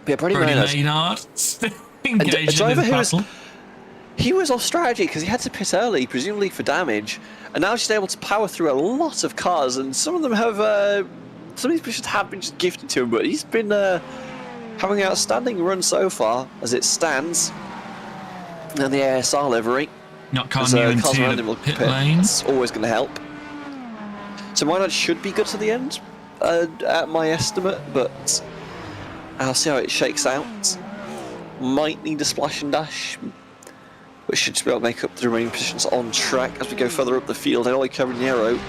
Yeah, Brody Maynard engaged a driver in this battle. He was off strategy because he had to pit early, presumably for damage, and now he's able to power through a lot of cars, and some of them have, some of these positions have been just gifted to him, but he's been having an outstanding run so far, as it stands. And the ASR livery. Not Carnew into the pit lane. It's always going to help. So Maynard should be good to the end, at my estimate, but I'll see how it shakes out. Might need a splash and dash, but should just be able to make up the remaining positions on track as we go further up the field. Oli Carabiniero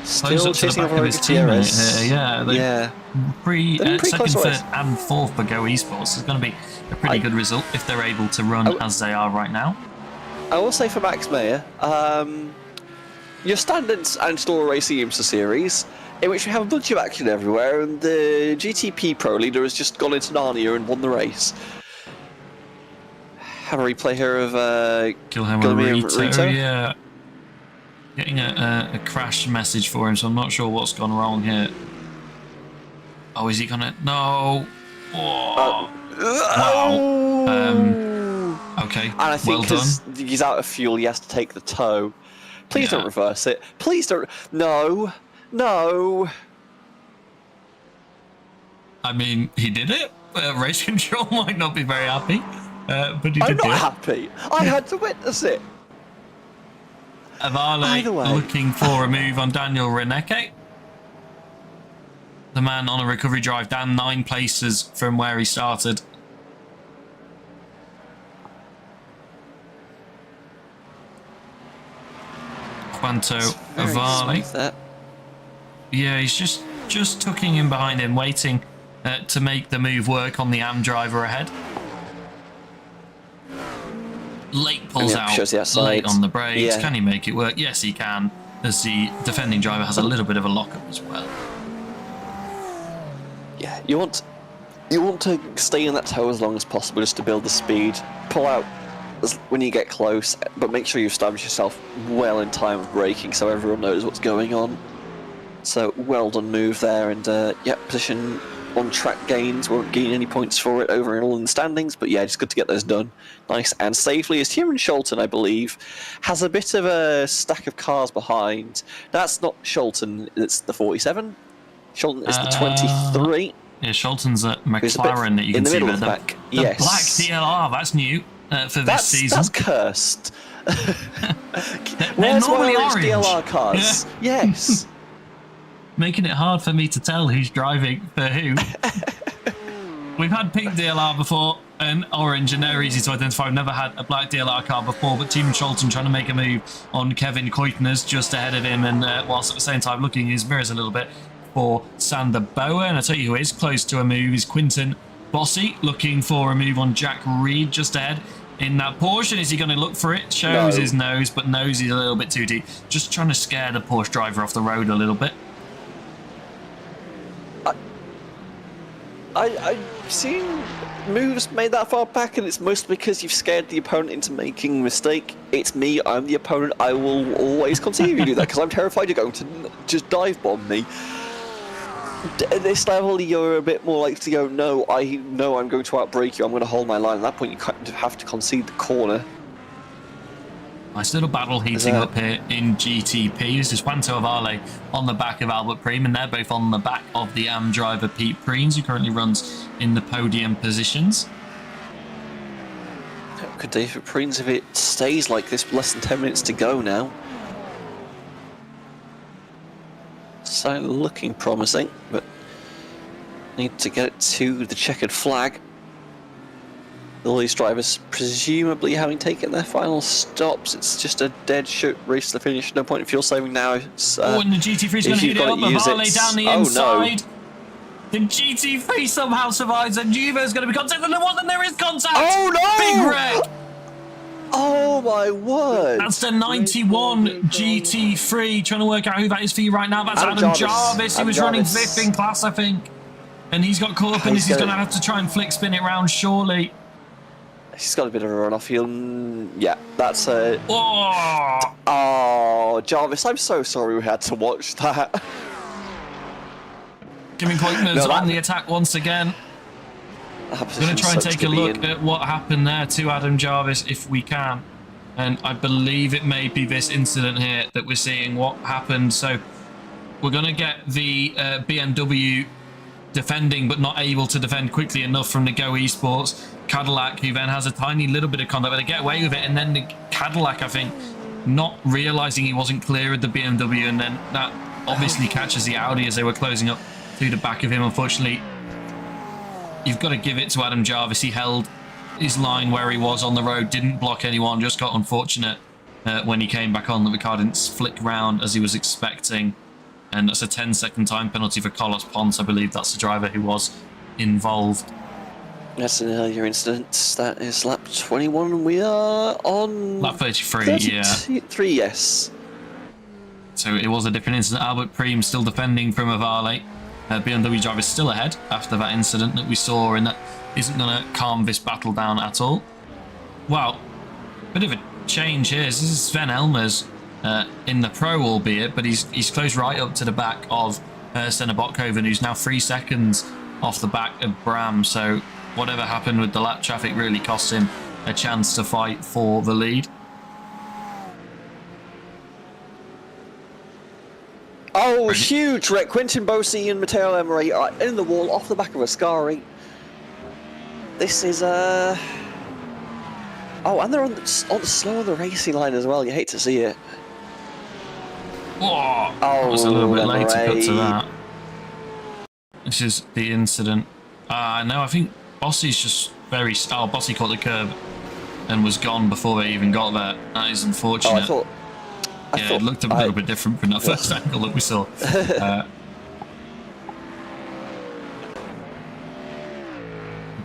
still chasing over Gutierrez. Yeah. Second, third, and fourth for Go Esports. It's going to be a pretty good result if they're able to run as they are right now. I will say for Max Meyer, your standard Install Racing IMSA series, in which we have a bunch of action everywhere, and the GTP Pro leader has just gone into Narnia and won the race. Have a replay here of Rito, yeah. Getting a crash message for him, so I'm not sure what's gone wrong here. Oh, is he gonna... No! Oh. Wow. Okay, and I think because he's out of fuel, he has to take the tow. Please don't reverse it. Please don't... No. No. I mean, he did it. Race control might not be very happy. But he did I'm not happy. I had to witness it. Avale looking for a move on Daniel Reneke. The man on a recovery drive down 9 places from where he started. Quanto Avale. Yeah, he's just tucking in behind him, waiting to make the move work on the AM driver ahead. Late pulls Yeah, out, shows the outside. late on the brakes. Yeah. Can he make it work? Yes, he can, as the defending driver has a little bit of a lockup as well. Yeah, you want to stay in that tow as long as possible just to build the speed. Pull out when you get close, but make sure you establish yourself well in time of braking so everyone knows what's going on. So well done move there, and yeah, position on track gains, won't gain any points for it overall in the standings, but yeah, just good to get those done nice and safely, as Tyrone Sholton, I believe, has a bit of a stack of cars behind. That's not Sholton, it's the 47. Sholton is the 23. Yeah, Sholton's at McLaren that you can in the see middle there. of the pack. The Yes. black DLR, that's new for this season. That's cursed. They're Where's my normally orange orange. DLR cars? Yeah. Yes. Making it hard for me to tell who's driving for who. We've had pink DLR before and orange, and they're easy to identify. We've never had a black DLR car before, but Team Sholton trying to make a move on Kevin Koitner's just ahead of him, and whilst at the same time looking in his mirrors a little bit for Sander Boer. And I tell you who is close to a move is Quinton Bossy, looking for a move on Jack Reed just ahead in that Porsche. And is he going to look for it? Shows his nose, but knows he's a little bit too deep. Just trying to scare the Porsche driver off the road a little bit. I've seen moves made that far back, and it's mostly because you've scared the opponent into making a mistake. It's me, I'm the opponent, I will always continue to do that because I'm terrified you're going to just dive bomb me. At this level, you're a bit more likely to go, no, I know I'm going to outbrake you, I'm going to hold my line. At that point, you kind of have to concede the corner. Nice little battle heating up here in GTP. This is Juan Vale on the back of Albert Preem, and they're both on the back of the AM driver Pete Preens, who currently runs in the podium positions. Good day for Preens if it stays like this, less than 10 minutes to go now. So looking promising, but need to get it to the checkered flag. All these drivers presumably having taken their final stops. It's just a dead shoot race to the finish. No point in fuel saving now. And the GT3's going to hit it up. Vale down the inside. No. The GT3 somehow survives, and Juvo's going to be contacted. And there is contact. Oh no! Big wreck. Oh my word! That's the 91 GT3. Trying to work out who that is for you right now. That's Adam Jarvis. He was running 5th in class, I think. And he's got caught up in this. He's going to have to try and flick spin it around, surely. He's got a bit of a run-off. Yeah, that's a... Oh, Jarvis, I'm so sorry we had to watch that. Giving Koitner's on the attack once again. I'm going to try and take a look at what happened there to Adam Jarvis if we can. And I believe it may be this incident here that we're seeing what happened. So we're going to get the BMW defending but not able to defend quickly enough from the Go Esports Cadillac, who then has a tiny little bit of contact, but they get away with it. And then the Cadillac, I think, not realizing he wasn't clear of the BMW, and then that obviously catches the Audi as they were closing up through the back of him. Unfortunately, you've got to give it to Adam Jarvis. He held his line where he was on the road, didn't block anyone, just got unfortunate when he came back on that the car didn't flick round as he was expecting. And that's a 10-second time penalty for Carlos Ponce. I believe that's the driver who was involved. That's an earlier incident. That is lap 21, and we are on... Lap 33, 33, yes. So it was a different incident. Albert Preem still defending from Avale. BMW driver still ahead after that incident that we saw, and that isn't going to calm this battle down at all. Wow, bit of a change here. This is Sven Elmers in the Pro, albeit, but he's close right up to the back of Senna Botkoven, who's now 3 seconds off the back of Bram. So whatever happened with the lap traffic really cost him a chance to fight for the lead. Oh, huge wreck. Quentin Bosi and Matteo Emery are in the wall off the back of Ascari. This is Oh, and they're on the slow on the racing line as well. You hate to see it. Whoa, that was a little bit late to cut to that. This is the incident. No, I think Bossy's just very... Oh, Bossy caught the curb and was gone before they even got there. That is unfortunate. Oh, I thought it looked a little bit different from that first angle that we saw.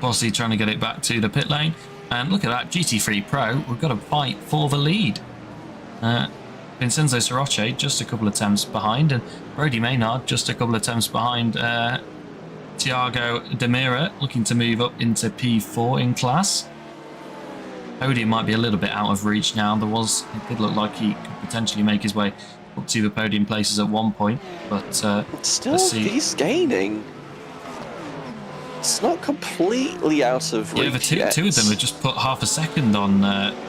Bossy trying to get it back to the pit lane. And look at that, GT3 Pro, we've got to fight for the lead. Vincenzo Soroche just a couple of attempts behind, and Brody Maynard just a couple of attempts behind Thiago Demira, looking to move up into P4 in class. Podium might be a little bit out of reach now. It did look like he could potentially make his way up to the podium places at one point, but still, let's see. he's gaining. It's not completely out of reach Yeah, yet. two of them have just put half a second on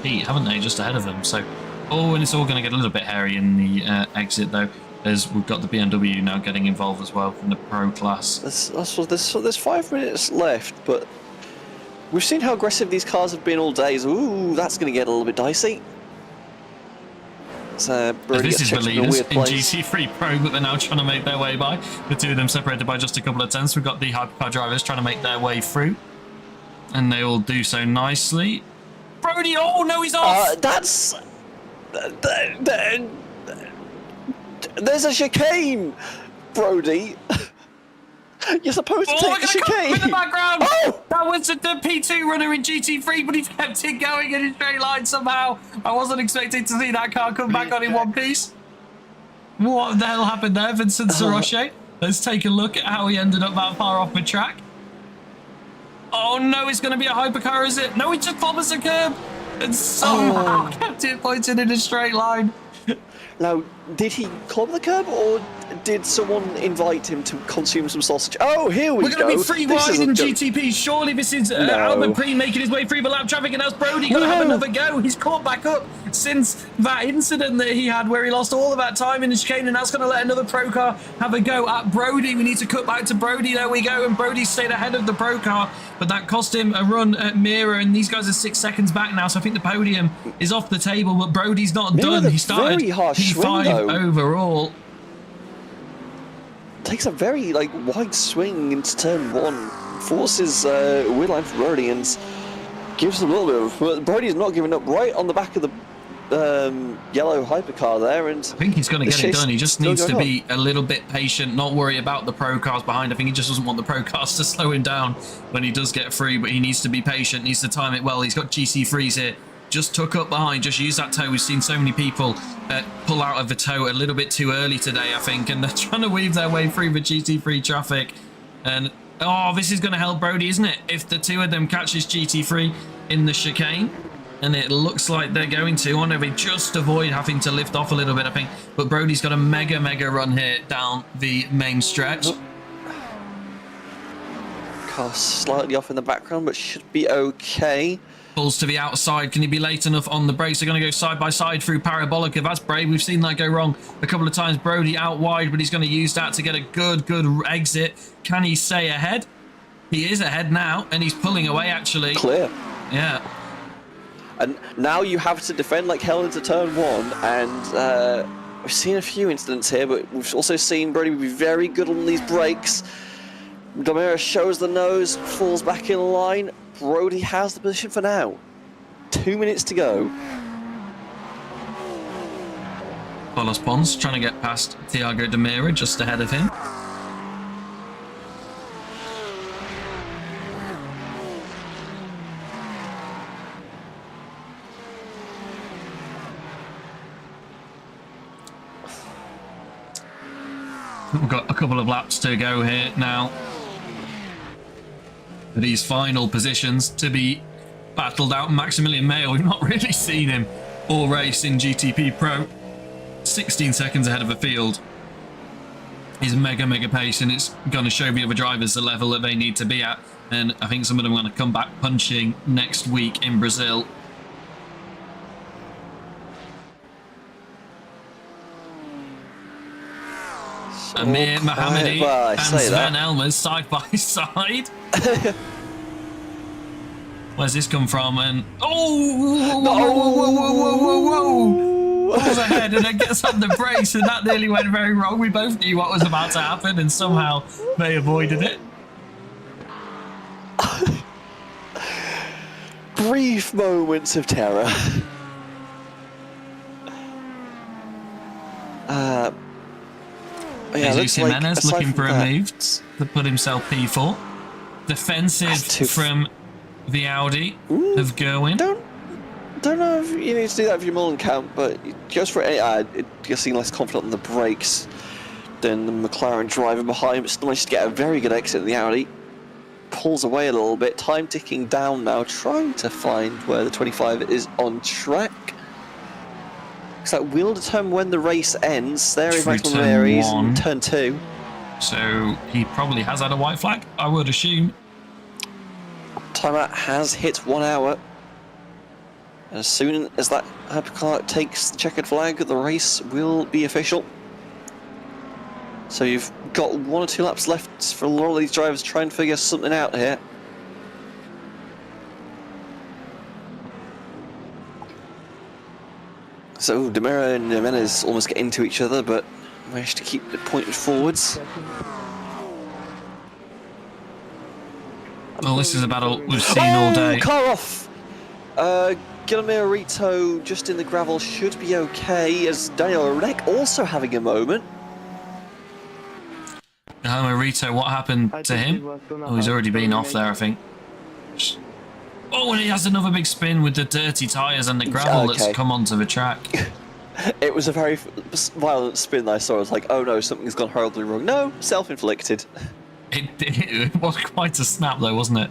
Pete, haven't they? Just ahead of them. So, and it's all going to get a little bit hairy in the exit though, as we've got the BMW now getting involved as well from the Pro class. There's 5 minutes left, but we've seen how aggressive these cars have been all day. So, ooh, that's going to get a little bit dicey. This is the leaders in GT3 Pro, but they're now trying to make their way by. The two of them separated by just a couple of tenths. We've got the hypercar drivers trying to make their way through, and they all do so nicely. Brody, oh no, he's off! There's a chicane, Brody. You're supposed to take the chicane. In the background. Oh! That was the P2 runner in GT3, but he kept it going in a straight line somehow. I wasn't expecting to see that car come back on in one piece. What the hell happened there, Vincent Soroche? Let's take a look at how he ended up that far off the track. Oh no, it's going to be a hypercar, is it? No, he just clobbers a curb and somehow kept it pointed in a straight line. Now, did he clobber the curb, or did someone invite him to consume some sausage? Oh, here we go. We're going to be free wide in GTP. Surely this is Albert Preen making his way through the lap traffic, and that's Brody going to have another go. He's caught back up since that incident that he had where he lost all of that time in the chicane, and that's going to let another Pro car have a go at Brody. We need to cut back to Brody. There we go, and Brody stayed ahead of the Pro car, but that cost him a run at Mira, and these guys are 6 seconds back now, so I think the podium is off the table, but Brody's not done. He started P5 overall. Takes a very wide swing into turn 1, forces wheel line for Brody, and gives him a little bit of. But Brody's not giving up, right on the back of the yellow hypercar there, and I think he's going to get it done. He just needs to be a little bit patient, not worry about the Pro cars behind. I think he just doesn't want the Pro cars to slow him down when he does get free, but he needs to be patient, needs to time it well. He's got GC3s here. Just took up behind, just use that toe. We've seen so many people pull out of the toe a little bit too early today, I think, and they're trying to weave their way through the GT3 traffic. And, this is going to help Brody, isn't it? If the two of them catches GT3 in the chicane, and it looks like they're going to, on they just avoid having to lift off a little bit, I think. But Brody's got a mega run here down the main stretch. Car slightly off in the background, but should be okay. Pulls to the outside. Can he be late enough on the brakes? They're going to go side by side through Parabolica. That's brave. We've seen that go wrong a couple of times. Brody out wide, but he's going to use that to get a good exit. Can he stay ahead? He is ahead now, and he's pulling away, actually. Clear. Yeah. And now you have to defend like hell into turn 1, and we've seen a few incidents here, but we've also seen Brody be very good on these brakes. Domera shows the nose, falls back in line. Brody has the position for now. 2 minutes to go. Carlos Pons trying to get past Thiago Demira, just ahead of him. We've got a couple of laps to go here now. These final positions to be battled out. Maximilian Mayo, we've not really seen him all race in GTP Pro. 16 seconds ahead of the field. He's mega pace, and it's going to show the other drivers the level that they need to be at. And I think some of them are going to come back punching next week in Brazil. Amir Mohammadi and Sven Elmers side by side. Where's this come from? And whoa, pulls ahead and then gets on the brakes, and that nearly went very wrong. We both knew what was about to happen, and somehow they avoided it. Brief moments of terror. Jesus Jimenez looking for a move to put himself P4. defensive too from the Audi of Gerwin. Don't know if you need to do that for your Mullen count, but just for you're seeing less confident on the brakes than the McLaren driver behind, but still managed to get a very good exit in the Audi. Pulls away a little bit, time ticking down now, trying to find where the 25 is on track. So that will determine when the race ends. There is Max Mary's in turn 2. So he probably has had a white flag, I would assume. Timeout has hit 1 hour. As soon as that hypercar takes the checkered flag, the race will be official. So you've got 1 or 2 laps left for a lot of these drivers to try and figure something out here. So Demira and Jimenez almost get into each other, but managed to keep it pointed forwards. Well, this is a battle we've seen all day. Car off! Guillermo Rito just in the gravel should be okay, as Daniel Rek also having a moment. Rito, what happened to him? Oh, he's already been off there, I think. Oh, and he has another big spin with the dirty tyres and the gravel that's come onto the track. It was a very violent spin that I saw. I was like, oh no, something's gone horribly wrong. No, self-inflicted. It was quite a snap though, wasn't it?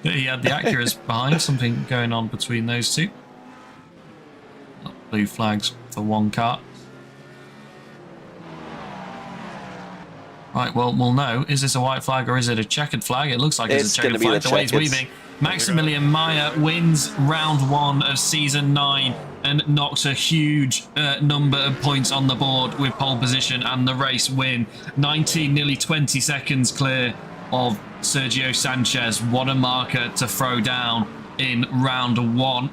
He had the Acuras behind, something going on between those two. Blue flags for one car. Right, well, we'll know. Is this a white flag or is it a checkered flag? It looks like it's a checkered flag. The way he's weaving. Maximilian Meyer wins round 1 of season 9 and knocks a huge number of points on the board with pole position and the race win. 19, nearly 20 seconds clear of Sergio Sanchez. What a marker to throw down in round 1.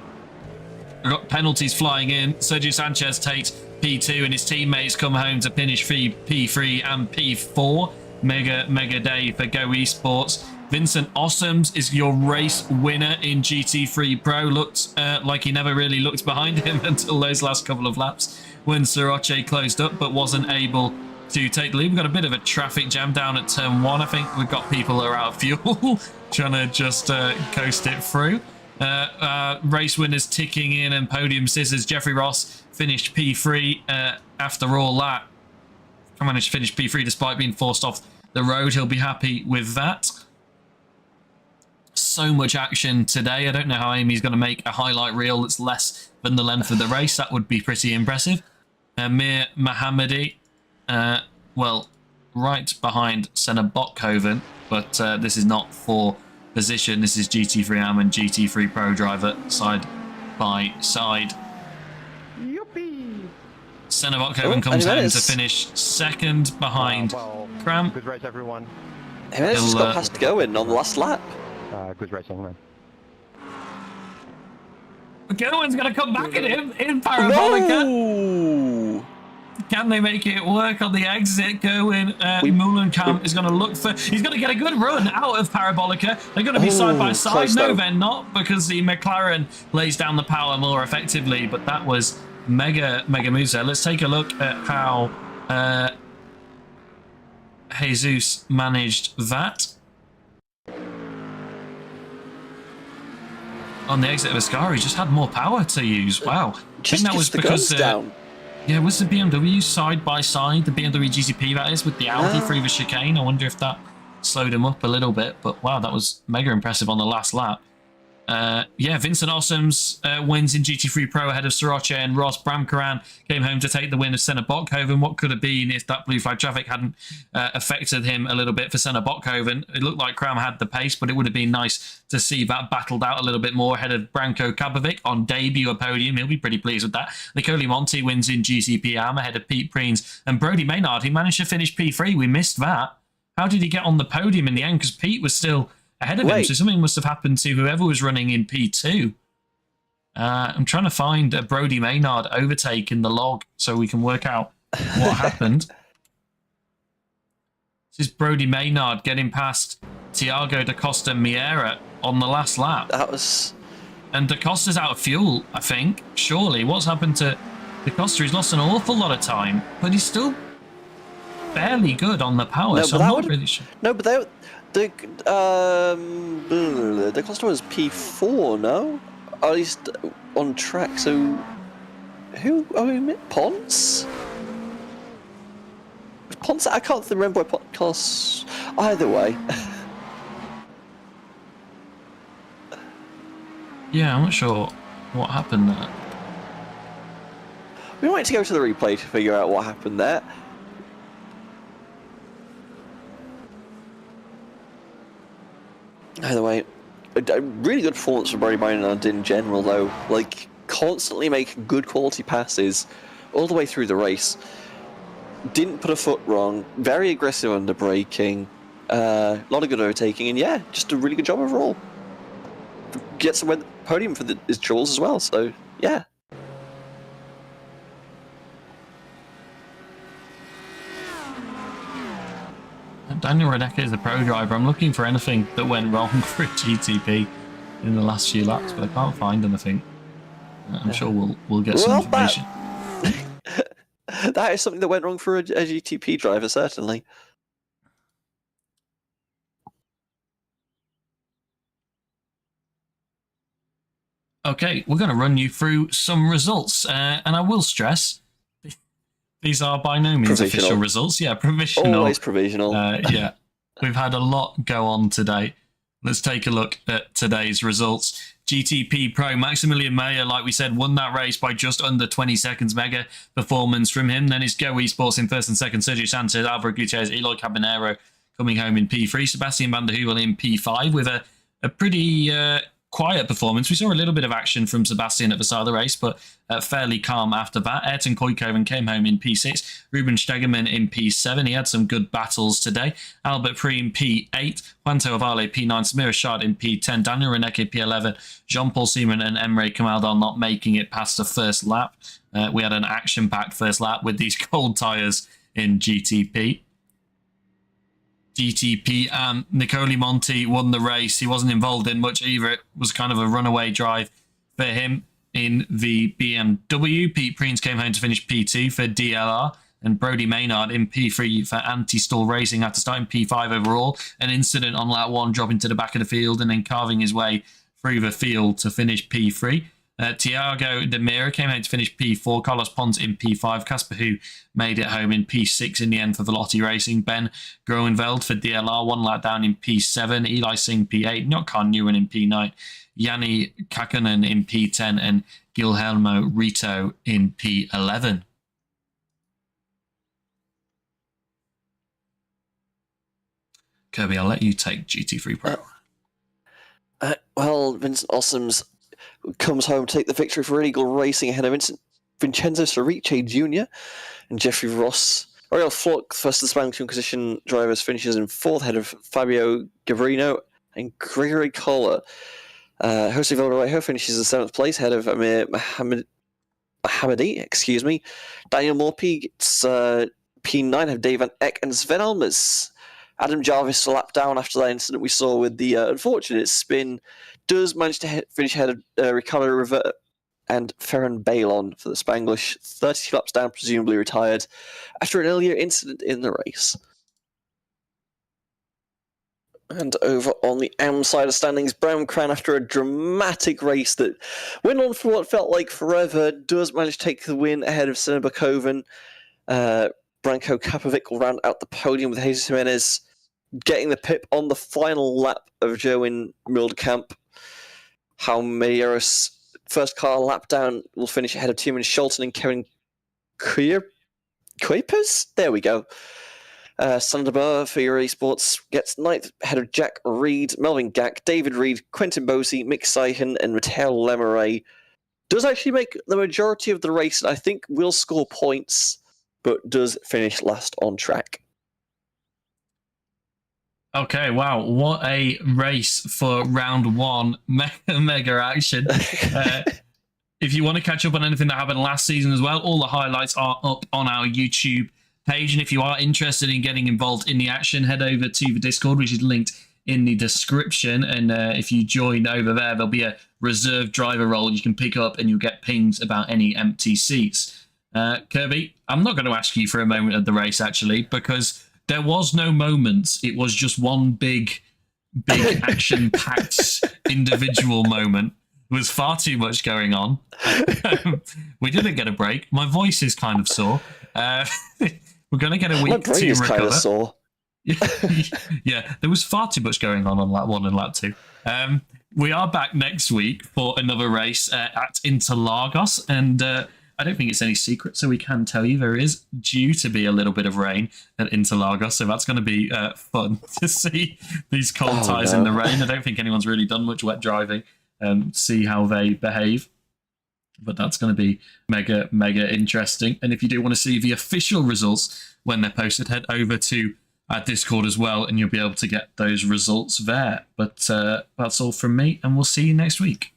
We've got penalties flying in. Sergio Sanchez takes P2 and his teammates come home to finish P3 and P4. Mega day for Go Esports. Vincent Ossoms is your race winner in GT3 Pro. Looked like he never really looked behind him until those last couple of laps when Sirache closed up, but wasn't able to take the lead. We've got a bit of a traffic jam down at turn 1. I think we've got people who are out of fuel trying to just coast it through. Race winners ticking in and podium scissors. Jeffrey Ross finished P3 after all that. I managed to finish P3 despite being forced off the road. He'll be happy with that. So much action today. I don't know how Amy's going to make a highlight reel that's less than the length of the race. That would be pretty impressive. Mir Mohammadi, well, right behind Senna Botkoven, but this is not for position. This is GT3 Am and GT3 Pro driver side by side. Yippee! Senna Botkoven comes home to finish second behind Cram. Good race, everyone. Jimenez just got past Going on the last lap. Good race, everyone. Gowen's going to come back at him in Parabolica. No! Can they make it work on the exit? Going, Moulenkamp is going to look for... He's going to get a good run out of Parabolica. They're going to be side by side. No, they're not, because the McLaren lays down the power more effectively. But that was mega moves there. Let's take a look at how Jesus managed that. On the exit of Ascari, just had more power to use. Wow. I think that was because... yeah, was the BMW side by side, the BMW GTP that is, with the Audi through the chicane? I wonder if that slowed him up a little bit, but wow, that was mega impressive on the last lap. Yeah, Vincent Ossoms wins in GT3 Pro ahead of Sirache and Ross. Bram Karan came home to take the win of Senna Botkoven. What could have been if that blue flag traffic hadn't affected him a little bit for Senna Botkoven? It looked like Kram had the pace, but it would have been nice to see that battled out a little bit more ahead of Branko Kabovic on debut podium. He'll be pretty pleased with that. Nicoli Monti wins in GCP Am ahead of Pete Preens and Brody Maynard. He managed to finish P3. We missed that. How did he get on the podium in the end? Because Pete was still ahead of him, so something must have happened to whoever was running in P2. I'm trying to find a Brody Maynard overtake in the log so we can work out what happened. This is Brody Maynard getting past Thiago da Costa Miera on the last lap. That was... And da Costa's out of fuel, I think. Surely. What's happened to da Costa? He's lost an awful lot of time, but he's still fairly good on the power, No, so but I'm that not would- really sure. No, but the cluster was P4, no? Or at least on track. So who? Oh, Ponce. Ponce. I can't remember where Ponce. Either way. Yeah, I'm not sure what happened there. We might need to go to the replay to figure out what happened there. Either way, a really good performance from Brody Maynard in general, though. Like, constantly making good quality passes all the way through the race. Didn't put a foot wrong. Very aggressive under braking. A lot of good overtaking, and yeah, just a really good job overall. Gets a podium for his Jules as well, so yeah. Daniel Ricciardo is the pro driver. I'm looking for anything that went wrong for a GTP in the last few laps, but I can't find anything. I'm sure we'll get some information. That is something that went wrong for a GTP driver, certainly. Okay, we're going to run you through some results, and I will stress these are by no means official results. Yeah, provisional. Always provisional. Yeah, we've had a lot go on today. Let's take a look at today's results. GTP Pro, Maximilian Mayer, like we said, won that race by just under 20 seconds. Mega performance from him. Then it's Go Esports in first and second. Sergio Sanchez, Alvaro Gutierrez, Eloy Cabinero coming home in P3. Sebastian van der Heuvel in P5 with a pretty quiet performance. We saw a little bit of action from Sebastian at the start of the race, but fairly calm after that. Ayrton Kooijkoven came home in P6. Ruben Stegemann in P7. He had some good battles today. Albert Preem P8. Juanto Avale P9. Samira Shard in P10. Daniel Reneke P11. Jean-Paul Seaman and Emre Kamaldal not making it past the first lap. We had an action-packed first lap with these cold tyres in GTP. GTP and Nicoli Monti won the race. He wasn't involved in much either. It was kind of a runaway drive for him in the BMW. Pete Preens came home to finish P2 for DLR, and Brody Maynard in P3 for Anti-Stall Racing after starting P5 overall. An incident on lap 1, dropping to the back of the field and then carving his way through the field to finish P3. Tiago de Mira came home to finish P4. Carlos Pons in P5. Casper Hu made it home in P6 in the end for Velotti Racing. Ben Groenveld for DLR, 1 lap down in P7. Eli Singh P8. Notkan Nguyen in P9. Yanni Kakanen in P10. And Guilhermo Rito in P11. Kirby, I'll let you take GT3 Pro. Well, Vincent Ossoms comes home to take the victory for Eagle Racing ahead of Vincenzo Cerrice Jr. and Jeffrey Ross. Ariel Flock, first of the Spanish Inquisition drivers, finishes in 4th ahead of Fabio Gabrino and Gregory Kohler. Jose Valderejo finishes in 7th place ahead of Amir Mohamedi, Daniel Morpie gets P9 of Dave Van Eck and Sven Almers. Adam Jarvis lap down after that incident we saw with the unfortunate spin. Does manage to finish ahead of Ricardo Rivera and Ferran Balon for the Spanglish. 30 laps down, presumably retired after an earlier incident in the race. And over on the AM side of standings, Brown Cran, after a dramatic race that went on for what felt like forever, does manage to take the win ahead of Senna Koven. Branko Kapovic will round out the podium with Jesus Jimenez getting the pip on the final lap of Jerwin Mildkamp. How Medeiros, first car lap down, will finish ahead of Tiemann Scholten and Kevin Kuipers? There we go. Sunderbar for Euro Esports gets 9th ahead of Jack Reed, Melvin Gack, David Reed, Quentin Bosey, Mick Seichen, and Matteo Lemeray. Does actually make the majority of the race, and I think will score points, but does finish last on track. Okay, wow, what a race for round 1. Mega action. If you want to catch up on anything that happened last season as well, all the highlights are up on our YouTube page. And if you are interested in getting involved in the action, head over to the Discord, which is linked in the description. And if you join over there, there'll be a reserve driver role you can pick up and you'll get pings about any empty seats. Kirby, I'm not going to ask you for a moment of the race, actually, because there was no moment. It was just one big action-packed individual moment. There was far too much going on. We didn't get a break. My voice is kind of sore. We're going to get a My week brain to is recover. kind of sore. Yeah, there was far too much going on lap 1 and lap 2. We are back next week for another race at Interlagos, and I don't think it's any secret, so we can tell you there is due to be a little bit of rain at Interlagos, so that's going to be fun to see these cold tyres in the rain. I don't think anyone's really done much wet driving, see how they behave. But that's going to be mega interesting. And if you do want to see the official results when they're posted, head over to our Discord as well, and you'll be able to get those results there. But that's all from me, and we'll see you next week.